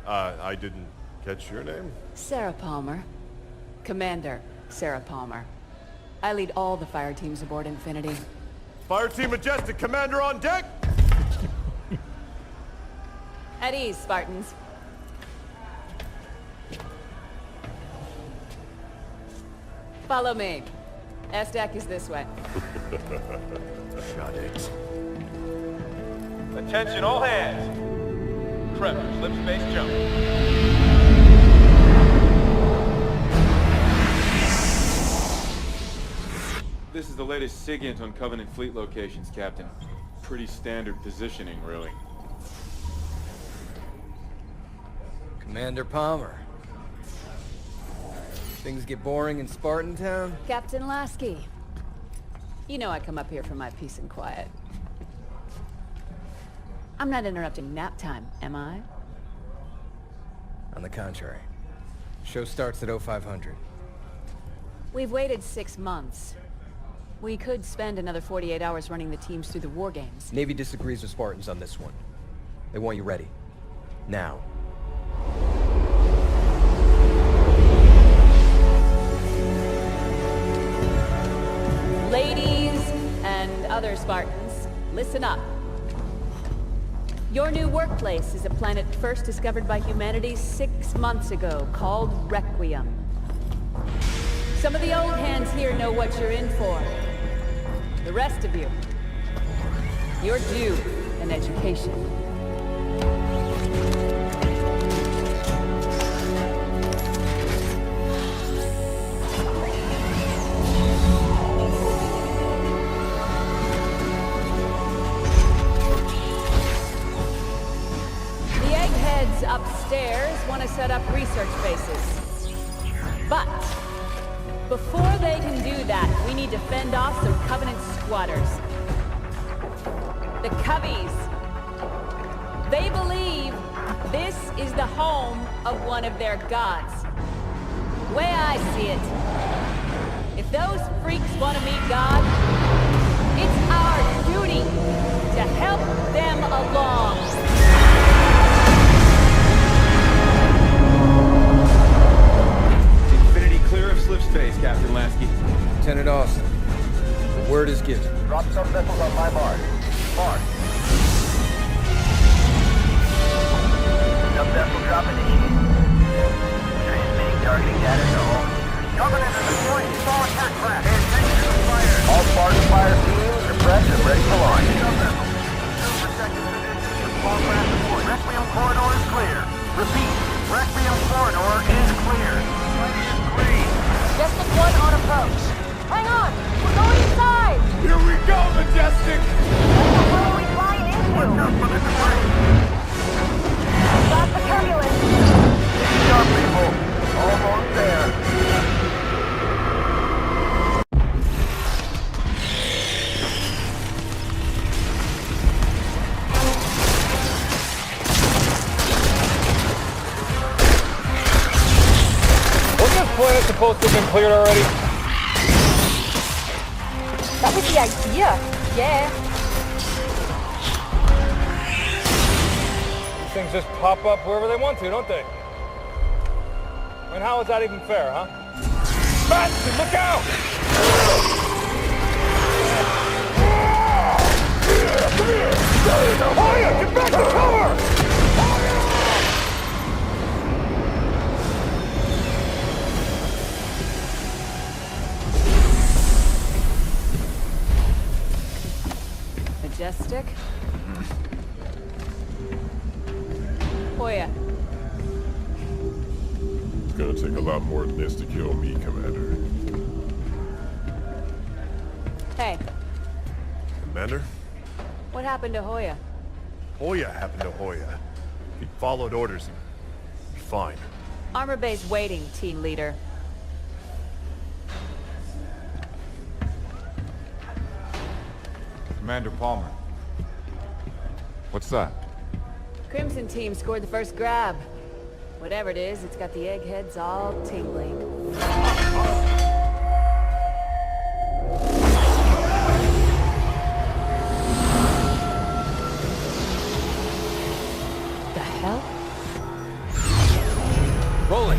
I didn't catch your name? Sarah Palmer. Commander Sarah Palmer. I lead all the fire teams aboard Infinity. Fireteam Majestic, Commander on deck! At ease, Spartans. Follow me. S-Deck is this way. Got it. Attention all hands. Trevor, slip space jump. This is the latest SIGINT on Covenant fleet locations, Captain. Pretty standard positioning, really. Commander Palmer. Things get boring in Spartan Town? Captain Lasky. You know I come up here for my peace and quiet. I'm not interrupting nap time, am I? On the contrary. Show starts at 0500. We've waited 6 months. We could spend another 48 hours running the teams through the war games. Navy disagrees with Spartans on this one. They want you ready. Now. Ladies and other Spartans, listen up. Your new workplace is a planet first discovered by humanity 6 months ago, called Requiem. Some of the old hands here know what you're in for. The rest of you, you're due an education. Upstairs want to set up research bases. But before they can do that, we need to fend off some Covenant squatters. The Coveys. They believe this is the home of one of their gods. The way I see it, if those freaks want to meet God, it's our duty to help them along. Clear of slip space, Captain Lasky. Lieutenant Austin, the word is given. Drop some vessels on my mark. Mark. Some vessel dropping to east. Transmitting targeting data to all. Covenant is deploying small attack craft. Pay attention to the fire. All Spartan fire teams are prepped and ready for launch. Some vessel. Protected position. Small craft deployed. Requiem corridor is clear. Repeat. Requiem corridor is clear. Just as one on approach. Hang on! We're going inside! Here we go, Majestic! Where are we flying into? Watch out for the debris! Stop the turbulence! Easy up, people! Almost there! Planet's supposed to have been cleared already. That was the idea. Yeah. These things just pop up wherever they want to, don't they? And how is that even fair, huh? Madsen, look out! Come here! Hoya, get back to cover! Majestic? Hoya. It's gonna take a lot more than this to kill me, Commander. Hey, Commander? what happened to Hoya? Hoya happened to Hoya. He followed orders and... fine. Armor Bay's waiting, team leader. Commander Palmer. What's that? Crimson team scored the first grab. Whatever it is, it's got the eggheads all tingling. The hell? Rolling.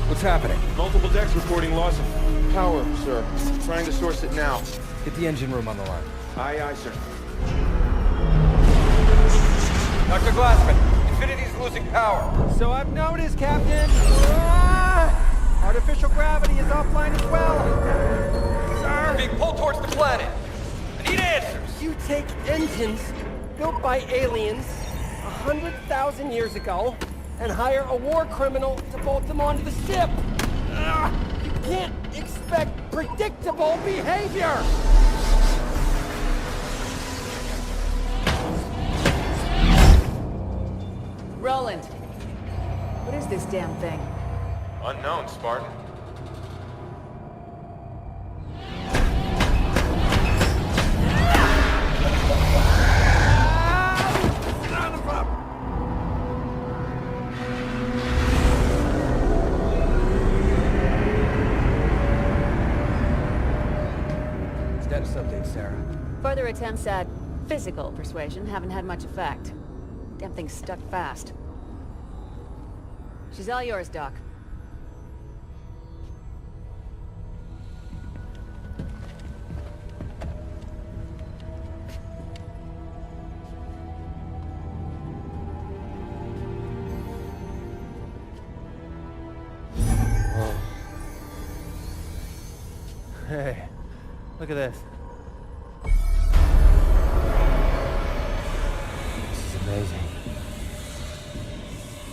What's happening? Multiple decks reporting loss of power, sir. Trying to source it now. Get the engine room on the line. Aye, aye, sir. Dr. Glassman, Infinity's losing power. So I've noticed, Captain. Artificial gravity is offline as well. Sir, being pulled towards the planet. I need answers. You take engines built by aliens 100,000 years ago and hire a war criminal to bolt them onto the ship. You can't expect predictable behavior. Roland, what is this damn thing? Unknown, Spartan. Sarah? Further attempts at physical persuasion haven't had much effect. Damn thing's stuck fast. She's all yours, Doc. Hey, look at this. This is amazing.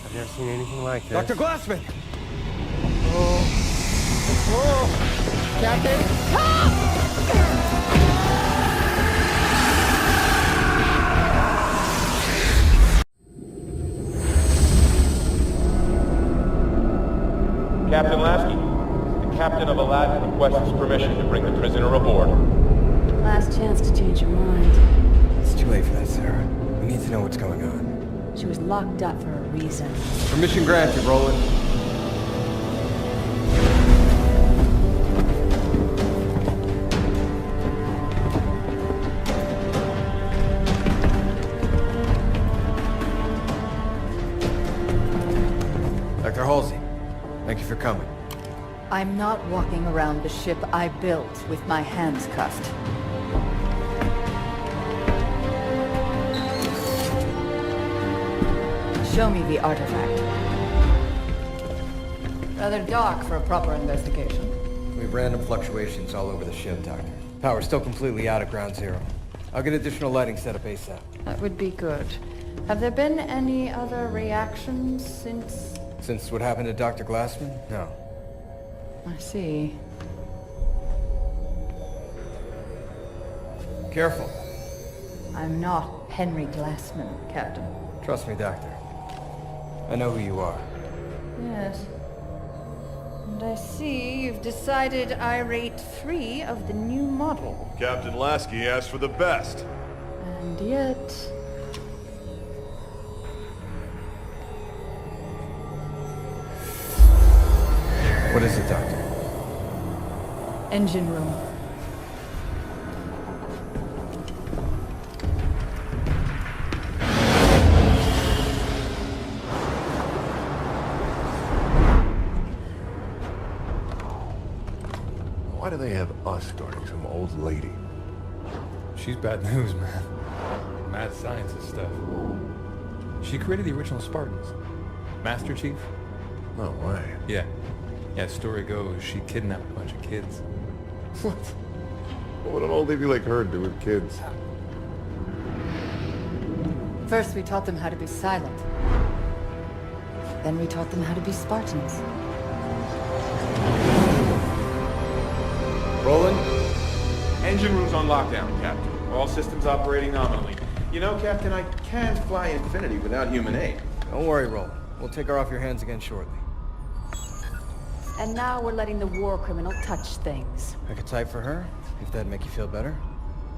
I've never seen anything like this. Dr. Glassman! Oh. Whoa! Captain! Captain Lasky, the captain of Aladdin requests permission to bring the prisoner aboard. Last chance to change your mind. It's too late for that, Sarah. We need to know what's going on. She was locked up for a reason. Permission granted, Roland. Dr. Halsey, thank you for coming. I'm not walking around the ship I built with my hands cuffed. Show me the artifact. Rather dark for a proper investigation. We have random fluctuations all over the ship, Doctor. Power's still completely out at ground zero. I'll get additional lighting set up ASAP. That would be good. Have there been any other reactions since... Since what happened to Dr. Glassman? No. I see. Careful. I'm not Henry Glassman, Captain. Trust me, Doctor. I know who you are. Yes. And I see you've decided I rate 3 of the new model. Captain Lasky asked for the best. And yet... What is it, Doctor? Engine room. Why do they have us guarding some old lady? She's bad news, man. Mad scientist stuff. She created the original Spartans. Master Chief? No way. Yeah. Yeah, story goes, she kidnapped a bunch of kids. What? What would an old lady like her do with kids? First we taught them how to be silent. Then we taught them how to be Spartans. Roland? Engine room's on lockdown, Captain. All systems operating nominally. You know, Captain, I can fly Infinity without human aid. Don't worry, Roland. We'll take her off your hands again shortly. And now we're letting the war criminal touch things. I could type for her, if that'd make you feel better.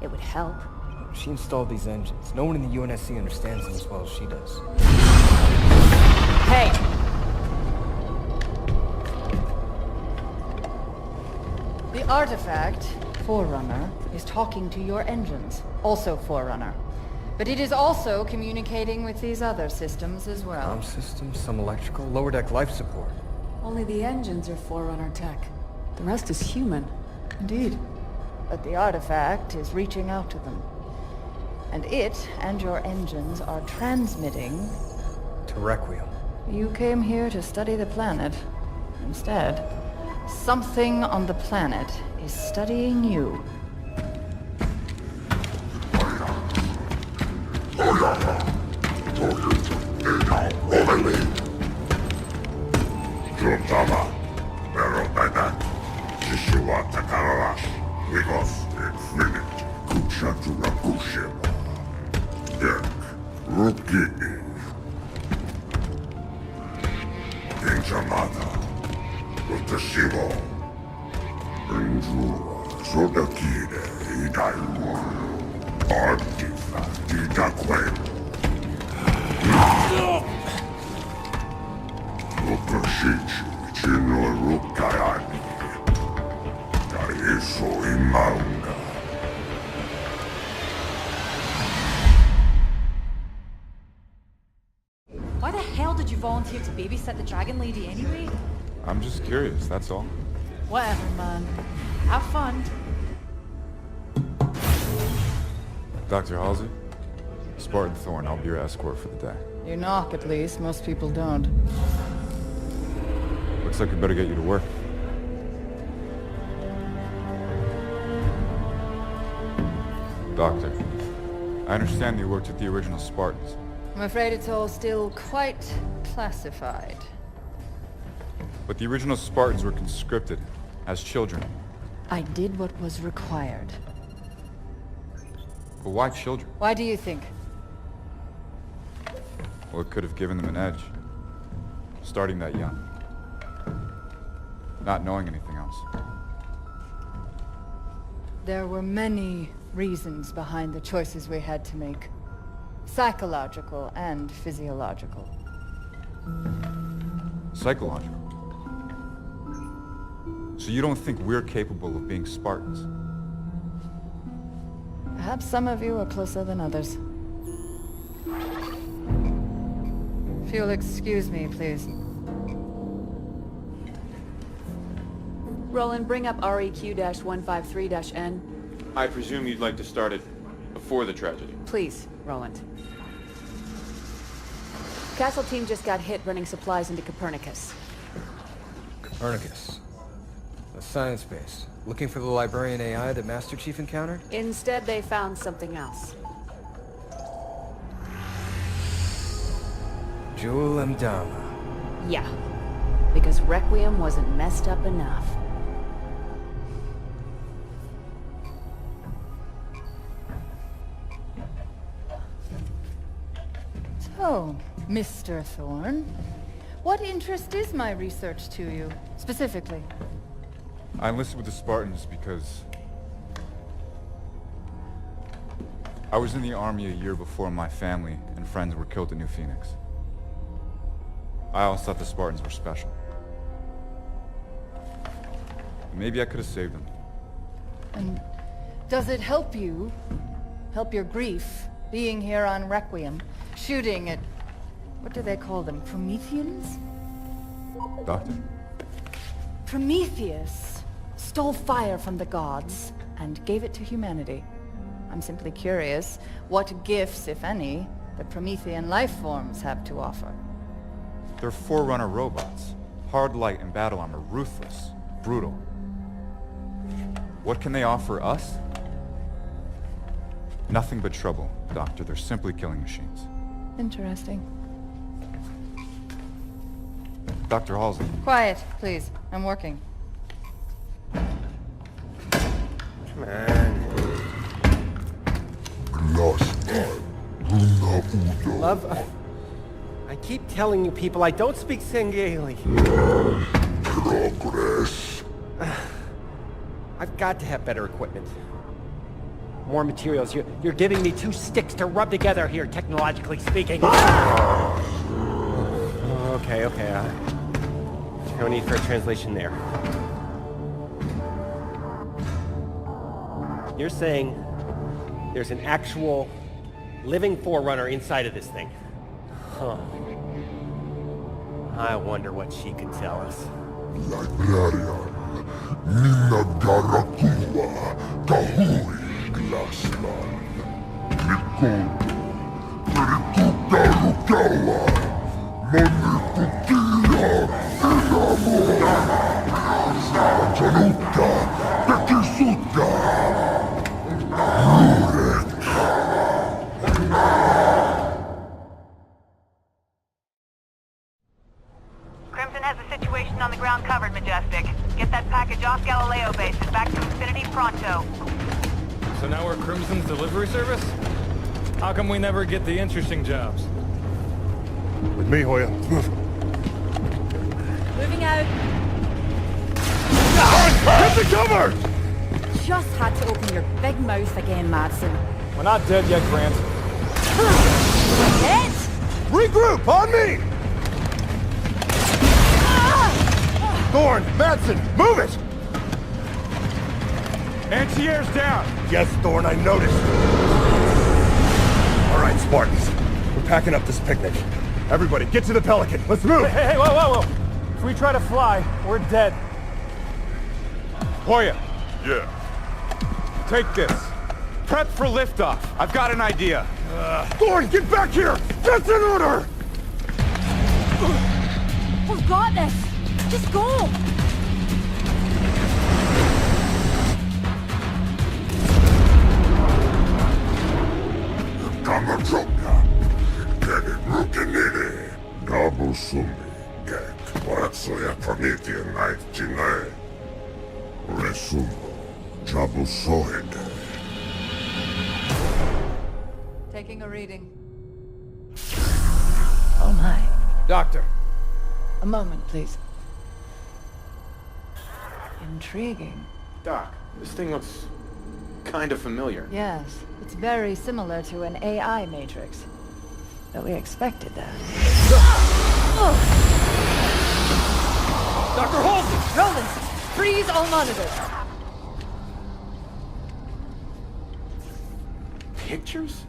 It would help. She installed these engines. No one in the UNSC understands them as well as she does. Hey! The artifact, Forerunner, is talking to your engines. Also Forerunner. But it is also communicating with these other systems as well. Arm systems, some electrical, lower deck life support. Only the engines are Forerunner tech. The rest is human. Indeed. But the artifact is reaching out to them. And it and your engines are transmitting... To Requiem. You came here to study the planet. Instead, something on the planet is studying you. Juntama, Meropena, Jishua Takara, Vigos, Infinite, Kuchatura Kushima, Dek, Rukini, Kinchamata, Rutashivo, Endura, Sodakide, Idaiwa, Artifa, Didaquemo. Rukashichi, Chino Rukayani, Daiso Imanga, hell did you volunteer to babysit the Dragon Lady anyway? I'm just curious, that's all. Whatever, man. Have fun. Dr. Halsey? Spartan Thorn, I'll be your escort for the day. You knock, at least. Most people don't. Looks like we better get you to work. Doctor, I understand you worked with the original Spartans. I'm afraid it's all still quite classified. But the original Spartans were conscripted as children. I did what was required. But why children? Why do you think? Well, it could have given them an edge. Starting that young. Not knowing anything else. There were many reasons behind the choices we had to make. Psychological and physiological. Psychological? So you don't think we're capable of being Spartans? Perhaps some of you are closer than others. If you'll excuse me, please. Roland, bring up REQ-153-N. I presume you'd like to start it before the tragedy. Please, Roland. Castle team just got hit running supplies into Copernicus. Copernicus. A science base. Looking for the librarian AI that Master Chief encountered? Instead, they found something else. Jewel Mdama. Yeah. Because Requiem wasn't messed up enough. So, Mr. Thorn, what interest is my research to you, specifically? I enlisted with the Spartans because I was in the army a year before my family and friends were killed at New Phoenix. I always thought the Spartans were special. Maybe I could have saved them. And does it help you, help your grief, being here on Requiem, shooting at, what do they call them, Prometheans? Doctor? Prometheus stole fire from the gods and gave it to humanity. I'm simply curious what gifts, if any, the Promethean life forms have to offer. They're Forerunner robots. Hard light and battle armor, ruthless, brutal. What can they offer us? Nothing but trouble, Doctor. They're simply killing machines. Interesting. Dr. Halsey. Quiet, please. I'm working. Man. Love, I keep telling you people I don't speak Sangheili. Progress. I've got to have better equipment. More materials. You're giving me two sticks to rub together here, technologically speaking. Okay. No need for a translation there. You're saying there's an actual living Forerunner inside of this thing? Huh. I wonder what she can tell us. Librarian, Nina Garakua, Kahuri Glassman, Mikoto, Perikuta Rukawa, Monikukia, Inamura, Januta, Tekisuta, Rurek. Crimson has the situation on the ground covered, Majestic. Get that package off Galileo base and back to Infinity pronto. So now we're Crimson's delivery service? How come we never get the interesting jobs? With me, Hoya. Moving out. Get the cover! Just had to open your big mouth again, Madsen. We're not dead yet, Grant. Hit! Regroup, on me! Thorn, Madsen, move it! Anti-air's down! Yes, Thorn, I noticed. All right, Spartans. We're packing up this picnic. Everybody, get to the Pelican. Let's move! Hey, whoa! If we try to fly, we're dead. Hoya, Yeah. take this. Prep for liftoff. I've got an idea. Thorn, get back here! That's an order! We've got this! Just go! Kamachoka, Kenneth Rukinini, Nabu Sumi, Get, Waratsoya Promethean Night Chile, Resumo, Jabu Sohede. Taking a reading. Oh my. Doctor. A moment, please. Intriguing. Doc, this thing looks kind of familiar. Yes, it's very similar to an AI matrix. But we expected that. Dr. Halsey! Roland, freeze all monitors! Pictures?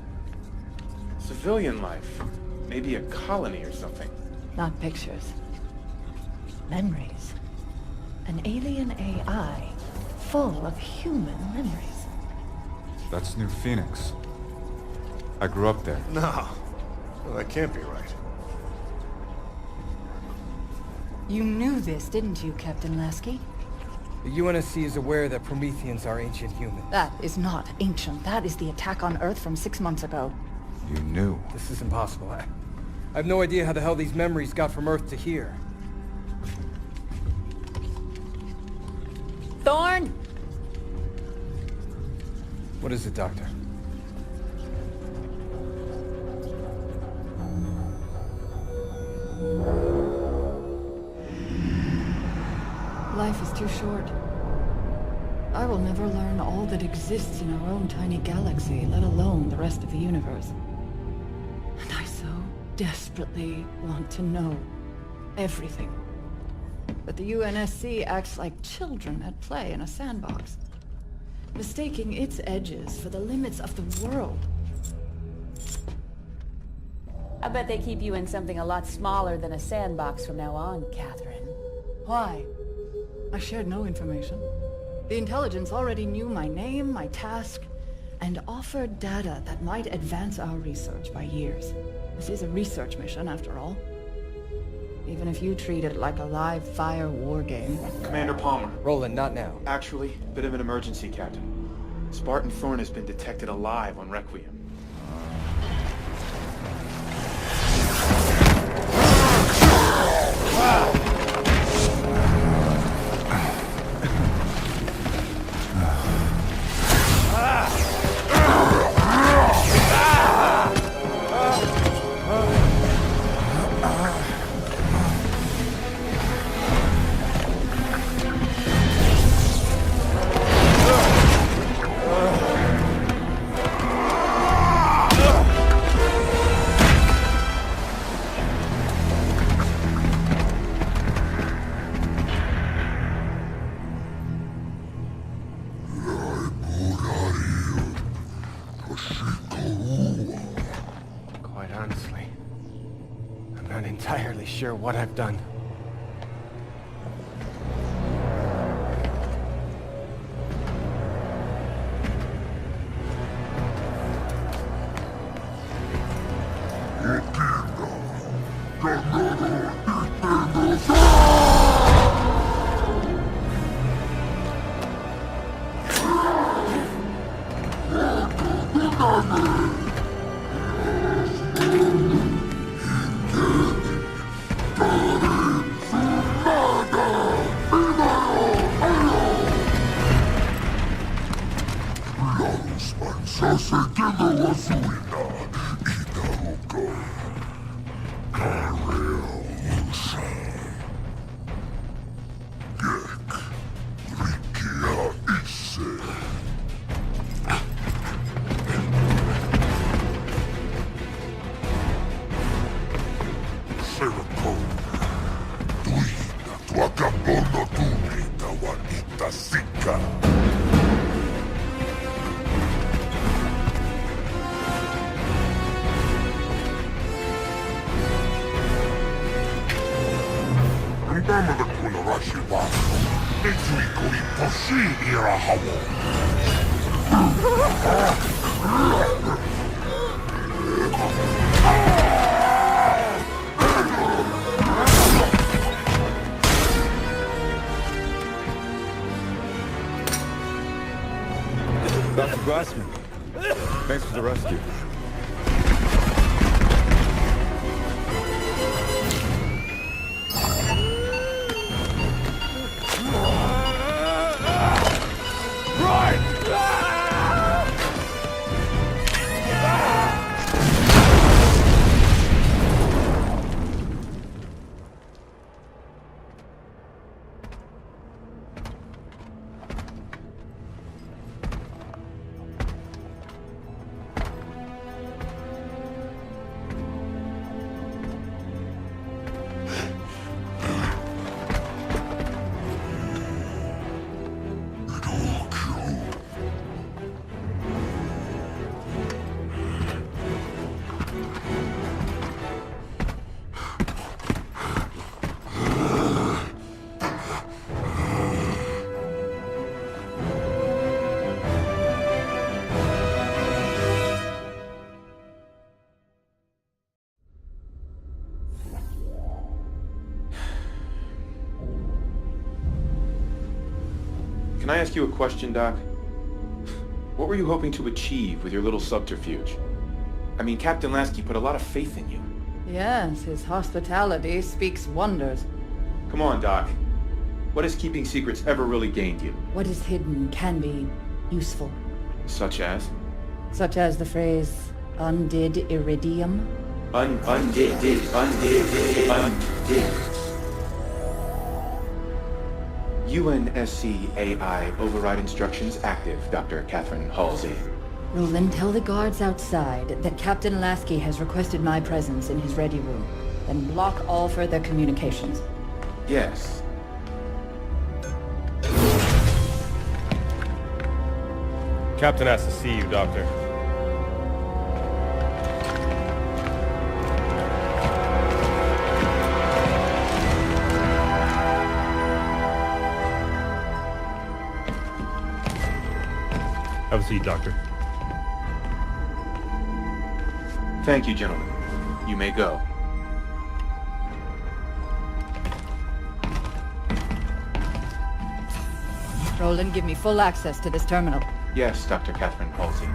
Civilian life. Maybe a colony or something. Not pictures. Memories. An alien AI full of human memories. That's New Phoenix. I grew up there. No. Well, that can't be right. You knew this, didn't you, Captain Lasky? The UNSC is aware that Prometheans are ancient humans. That is not ancient. That is the attack on Earth from 6 months ago. You knew. This is impossible. I have no idea how the hell these memories got from Earth to here. Thorn! What is it, Doctor? Life is too short. I will never learn all that exists in our own tiny galaxy, let alone the rest of the universe. And I so desperately want to know everything. But the UNSC acts like children at play in a sandbox, mistaking its edges for the limits of the world. I bet they keep you in something a lot smaller than a sandbox from now on, Catherine. Why? I shared no information. The intelligence already knew my name, my task, and offered data that might advance our research by years. This is a research mission, after all. Even if you treat it like a live-fire war game. Commander Palmer. Roland, not now. Actually, bit of an emergency, Captain. Spartan Thorn has been detected alive on Requiem. Quite honestly, I'm not entirely sure what I've done. Remember kuna rashiwa. Netui kuri poshi ira hawo. Dr. Glassman, thanks for the rescue. Can I ask you a question, Doc? What were you hoping to achieve with your little subterfuge? I mean, Captain Lasky put a lot of faith in you. Yes, his hospitality speaks wonders. Come on, Doc. What has keeping secrets ever really gained you? What is hidden can be useful. Such as? Such as the phrase, undid iridium. Undid. UNSC AI override instructions active, Dr. Catherine Halsey. Roland, tell the guards outside that Captain Lasky has requested my presence in his ready room. Then block all further communications. Yes. Captain has to see you, Doctor. Have a seat, Doctor. Thank you, gentlemen. You may go. Roland, give me full access to this terminal. Yes, Dr. Catherine Halsey.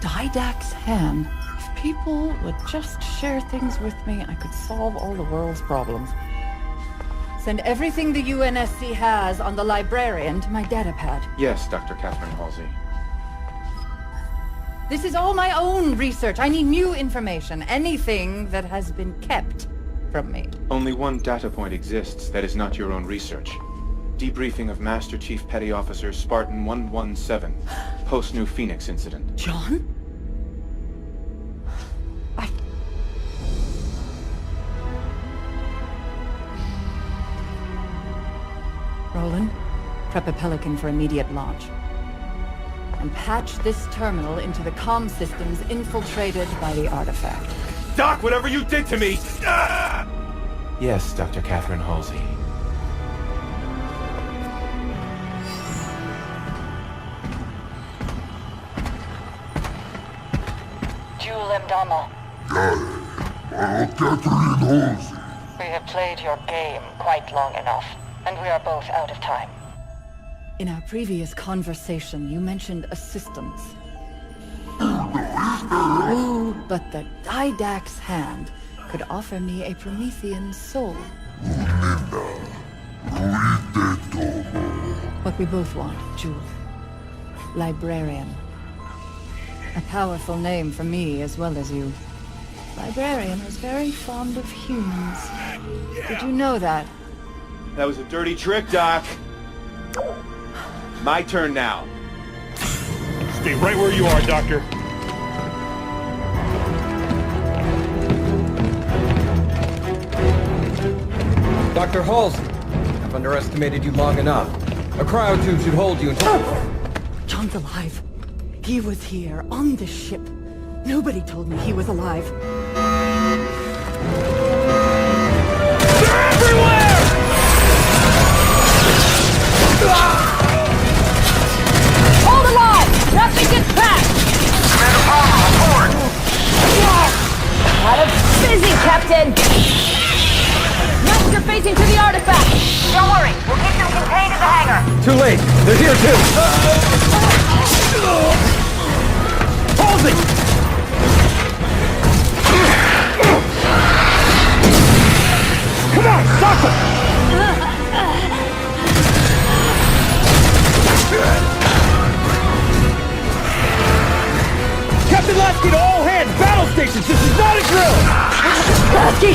Didact's hand. If people would just share things with me, I could solve all the world's problems. Send everything the UNSC has on the librarian to my datapad. Yes, Dr. Catherine Halsey. This is all my own research. I need new information. Anything that has been kept from me. Only one data point exists that is not your own research. Debriefing of Master Chief Petty Officer Spartan 117, post-New Phoenix incident. John? Roland, prep a Pelican for immediate launch. And patch this terminal into the comm systems infiltrated by the artifact. Doc, whatever you did to me! Ah! Yes, Dr. Catherine Halsey. Jewel Mdama. Catherine Halsey. We have played your game quite long enough, and we are both out of time. In our previous conversation, you mentioned assistance. But the Didact's hand could offer me a Promethean soul. What we both want, Jewel. Librarian. A powerful name for me as well as you. Librarian was very fond of humans. Did you know that? That was a dirty trick, Doc. My turn now. Stay right where you are, Doctor. Dr. Halsey, I've underestimated you long enough. A cryotube should hold you until... John's alive. He was here, on the ship. Nobody told me he was alive. They're everywhere! Hold alive! Nothing gets past! Commander Palmer, report! Had a busy, Captain! Master facing to the artifact! Don't worry, we'll keep them contained in the hangar. Too late. They're here too. Halsey! Come on, stop them! Captain Lasky to all hands! Battle stations! This is not a drill! Lasky!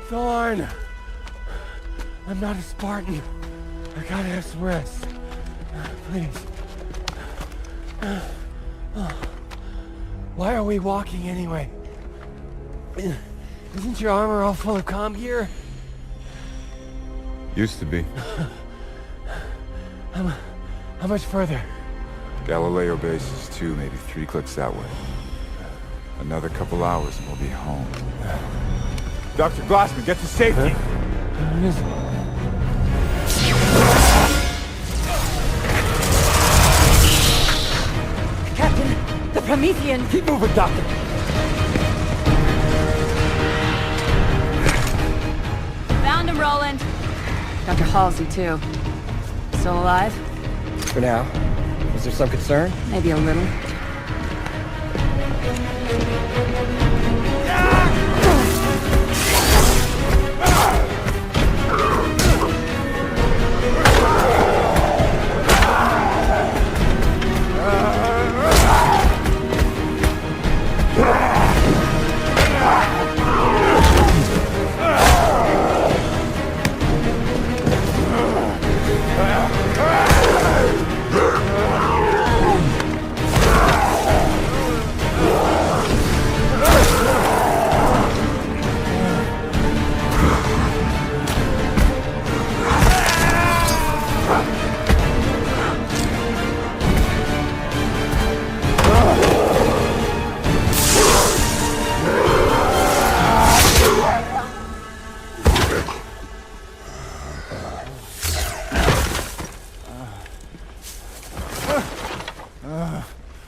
Thorn! I'm not a Spartan. I gotta have some rest. Please. Why are we walking anyway? Isn't your armor all full of comm gear? Used to be. How much further? Galileo base is 2, maybe 3 clicks that way. Another couple hours and we'll be home. Dr. Glassman, get to safety! Captain, the Promethean! Keep moving, Doctor! Found him, Roland. Dr. Halsey, too. Still alive? For now. Is there some concern? Maybe a little.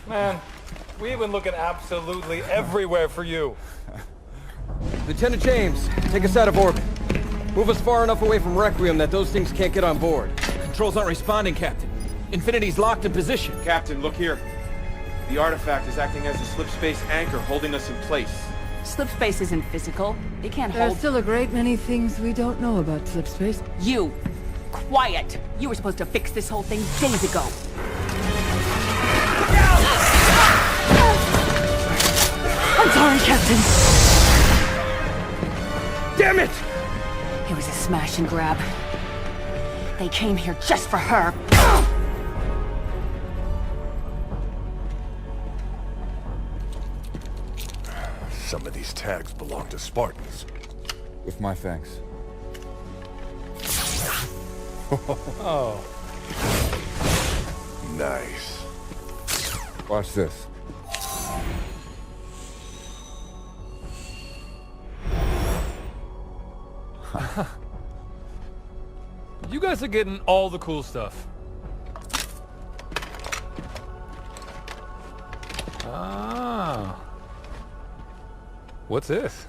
Man, we've been looking absolutely everywhere for you. Lieutenant James, take us out of orbit. Move us far enough away from Requiem that those things can't get on board. Controls aren't responding, Captain. Infinity's locked in position. Captain, look here. The artifact is acting as a slip space anchor, holding us in place. Slip space isn't physical. It can't There's hold... still a great many things we don't know about slipspace. You! Quiet! You were supposed to fix this whole thing days ago. I'm sorry, Captain. Damn it! It was a smash and grab. They came here just for her. Some of these tags belong to Spartans. With my thanks. Oh. Nice. Watch this. You guys are getting all the cool stuff. Ah. What's this?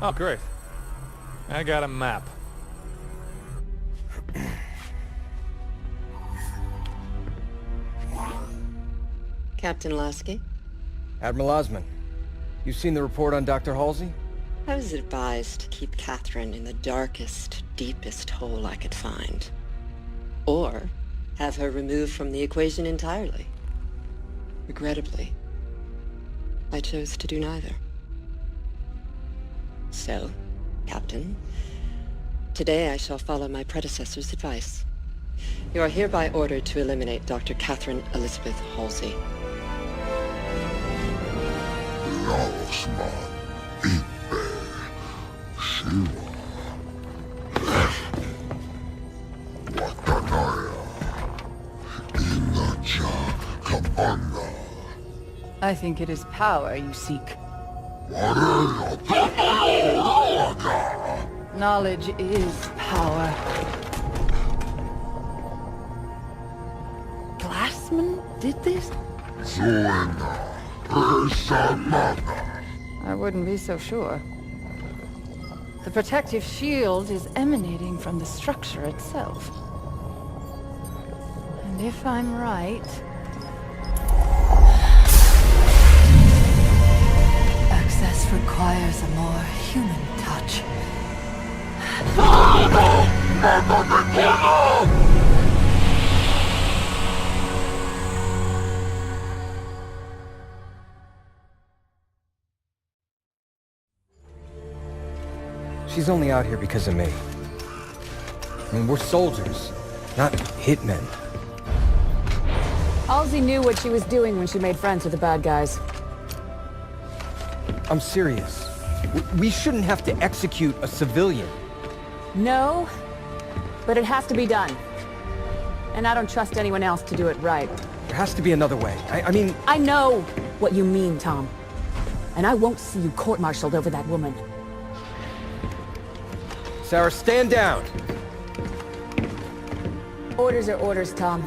Oh, great. I got a map. Captain Lasky? Admiral Osman, you've seen the report on Dr. Halsey? I was advised to keep Catherine in the darkest, deepest hole I could find. Or have her removed from the equation entirely. Regrettably, I chose to do neither. So, Captain, today I shall follow my predecessor's advice. You are hereby ordered to eliminate Dr. Catherine Elizabeth Halsey. I think it is power you seek. Knowledge is power. Glassman did this? I wouldn't be so sure. The protective shield is emanating from the structure itself. And if I'm right... access requires a more human touch. She's only out here because of me. I mean, we're soldiers, not hitmen. Halsey knew what she was doing when she made friends with the bad guys. I'm serious. We shouldn't have to execute a civilian. No, but it has to be done. And I don't trust anyone else to do it right. There has to be another way. I mean... I know what you mean, Tom. And I won't see you court-martialed over that woman. Sarah, stand down! Orders are orders, Tom.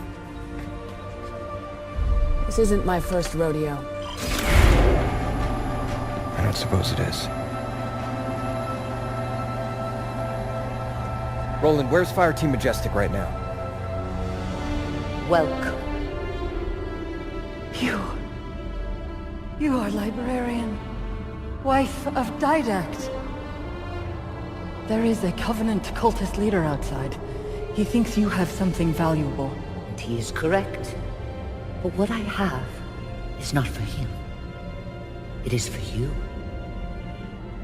This isn't my first rodeo. I don't suppose it is. Roland, where's Fireteam Majestic right now? Welcome. You are Librarian, wife of Didact. There is a Covenant cultist leader outside. He thinks you have something valuable. And he is correct. But what I have is not for him. It is for you.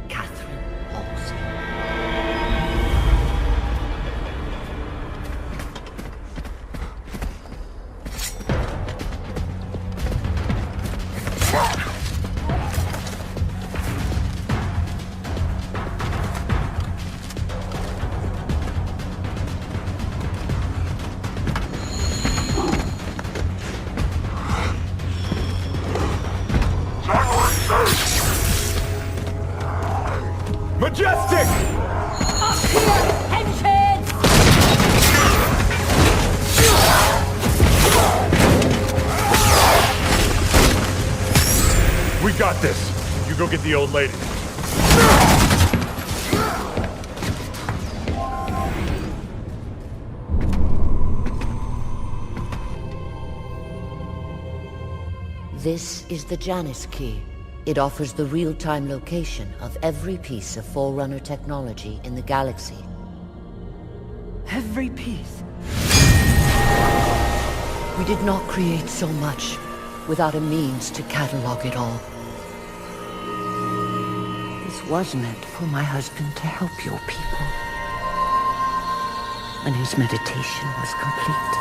Catherine Halsey. Majestic! Up here, henchheads! We got this. You go get the old lady. This is the Janus Key. It offers the real-time location of every piece of Forerunner technology in the galaxy. Every piece? We did not create so much without a means to catalog it all. This was meant for my husband to help your people. When his meditation was complete.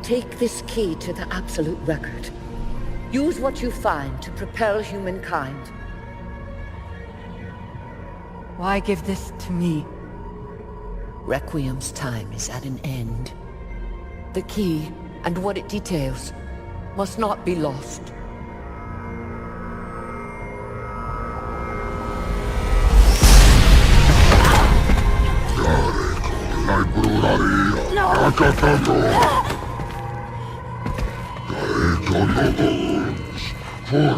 Take this key to the Absolute Record. Use what you find to propel humankind. Why give this to me? Requiem's time is at an end. The key, and what it details, must not be lost. Thorn!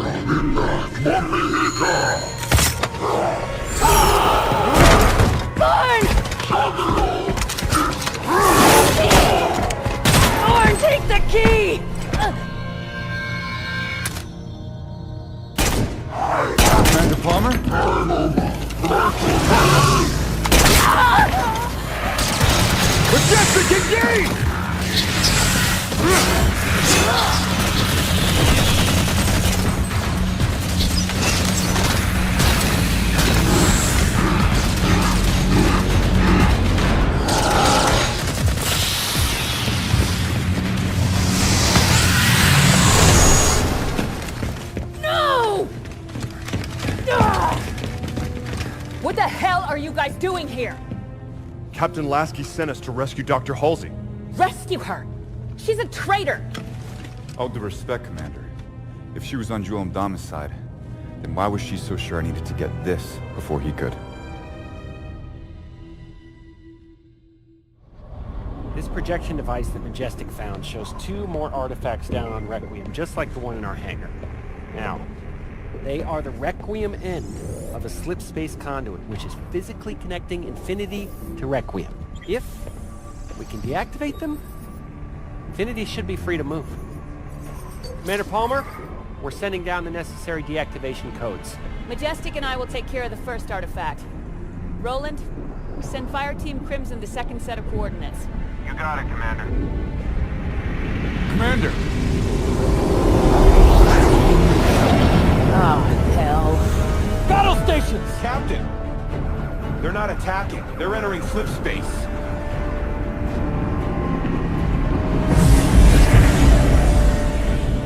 Thorn, take the key! Commander Palmer? Majestic, engage! the hell are you guys doing here? Captain Lasky sent us to rescue Dr. Halsey. Rescue her! She's a traitor! All due respect, Commander. If she was on Jul 'Mdama's side, then why was she so sure I needed to get this before he could? This projection device that Majestic found shows 2 more artifacts down on Requiem, just like the one in our hangar. Now, they are the Requiem end of a slip space conduit, which is physically connecting Infinity to Requiem. If we can deactivate them, Infinity should be free to move. Commander Palmer, we're sending down the necessary deactivation codes. Majestic and I will take care of the first artifact. Roland, send Fire Team Crimson the second set of coordinates. You got it, Commander. Commander! Oh, hell. Battle stations! Captain! They're not attacking. They're entering slip space.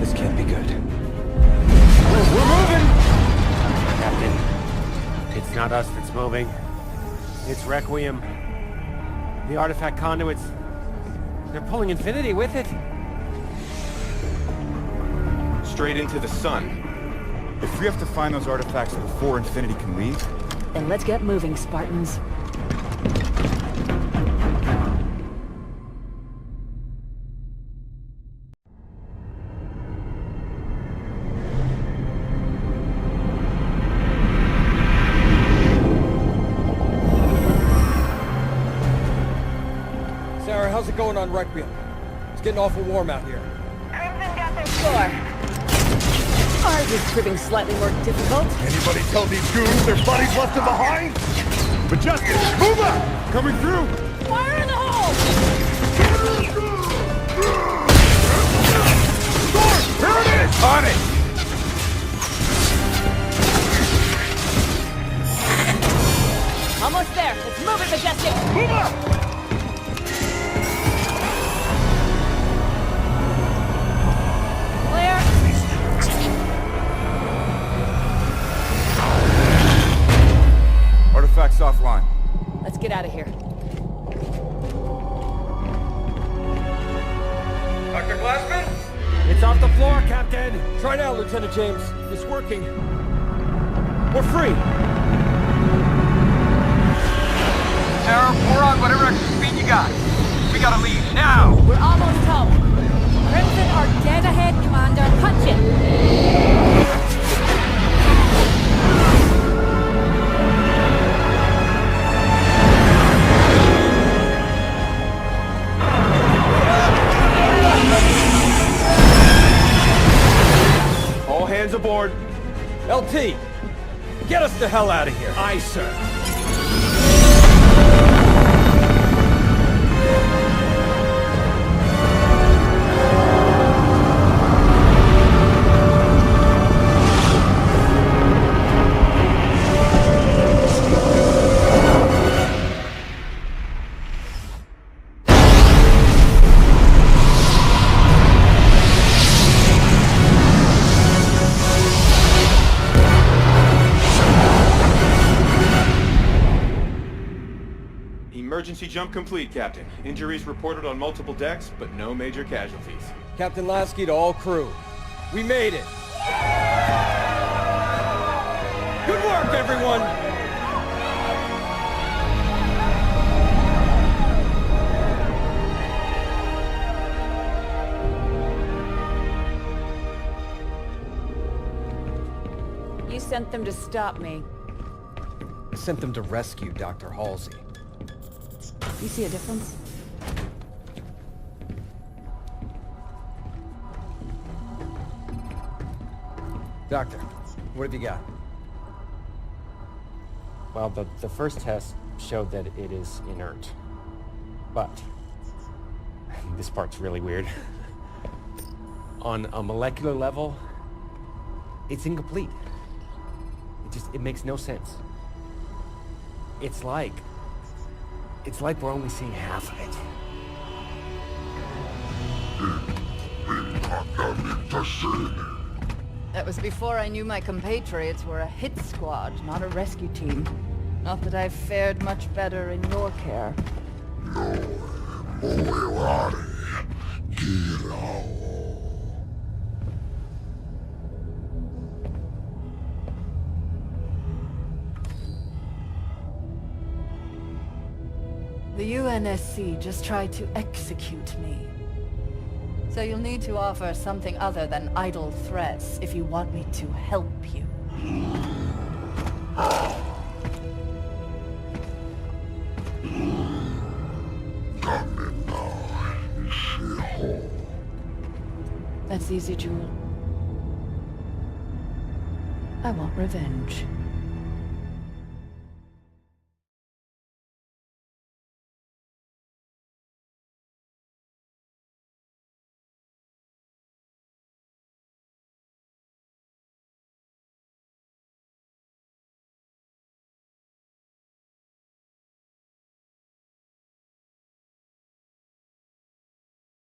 This can't be good. We're moving! Captain, it's not us that's moving. It's Requiem. The artifact conduits, they're pulling Infinity with it. Straight into the sun. If we have to find those artifacts before Infinity can leave... Then let's get moving, Spartans. Sarah, how's it going on Requiem? It's getting awful warm out here. Crimson got their score. Ours is proving slightly more difficult. Anybody tell these goons their buddies left them behind? Majestic, move up! Coming through! Fire in the hole! Here it is! On it! Almost there. Let's move it, Majestic. Move up! Clear. Artifacts offline. Let's get out of here. Dr. Glassman? It's off the floor, Captain. Try now, Lieutenant James. It's working. We're free. Sarah, pour on whatever extra speed you got. We gotta leave, now! We're almost home. Crimson are dead ahead, Commander. Punch it. All hands aboard. LT, get us the hell out of here. Aye, sir. Emergency jump complete, Captain. Injuries reported on multiple decks, but no major casualties. Captain Lasky to all crew. We made it. Good work, everyone! You sent them to stop me. I sent them to rescue Dr. Halsey. You see a difference? Doctor, what have you got? Well, the first test showed that it is inert. But, this part's really weird. On a molecular level, it's incomplete. It makes no sense. It's like we're only seeing half of it. That was before I knew my compatriots were a hit squad, not a rescue team. Not that I've fared much better in your care. The UNSC just tried to execute me. So you'll need to offer something other than idle threats if you want me to help you. That's easy, Jewel. I want revenge.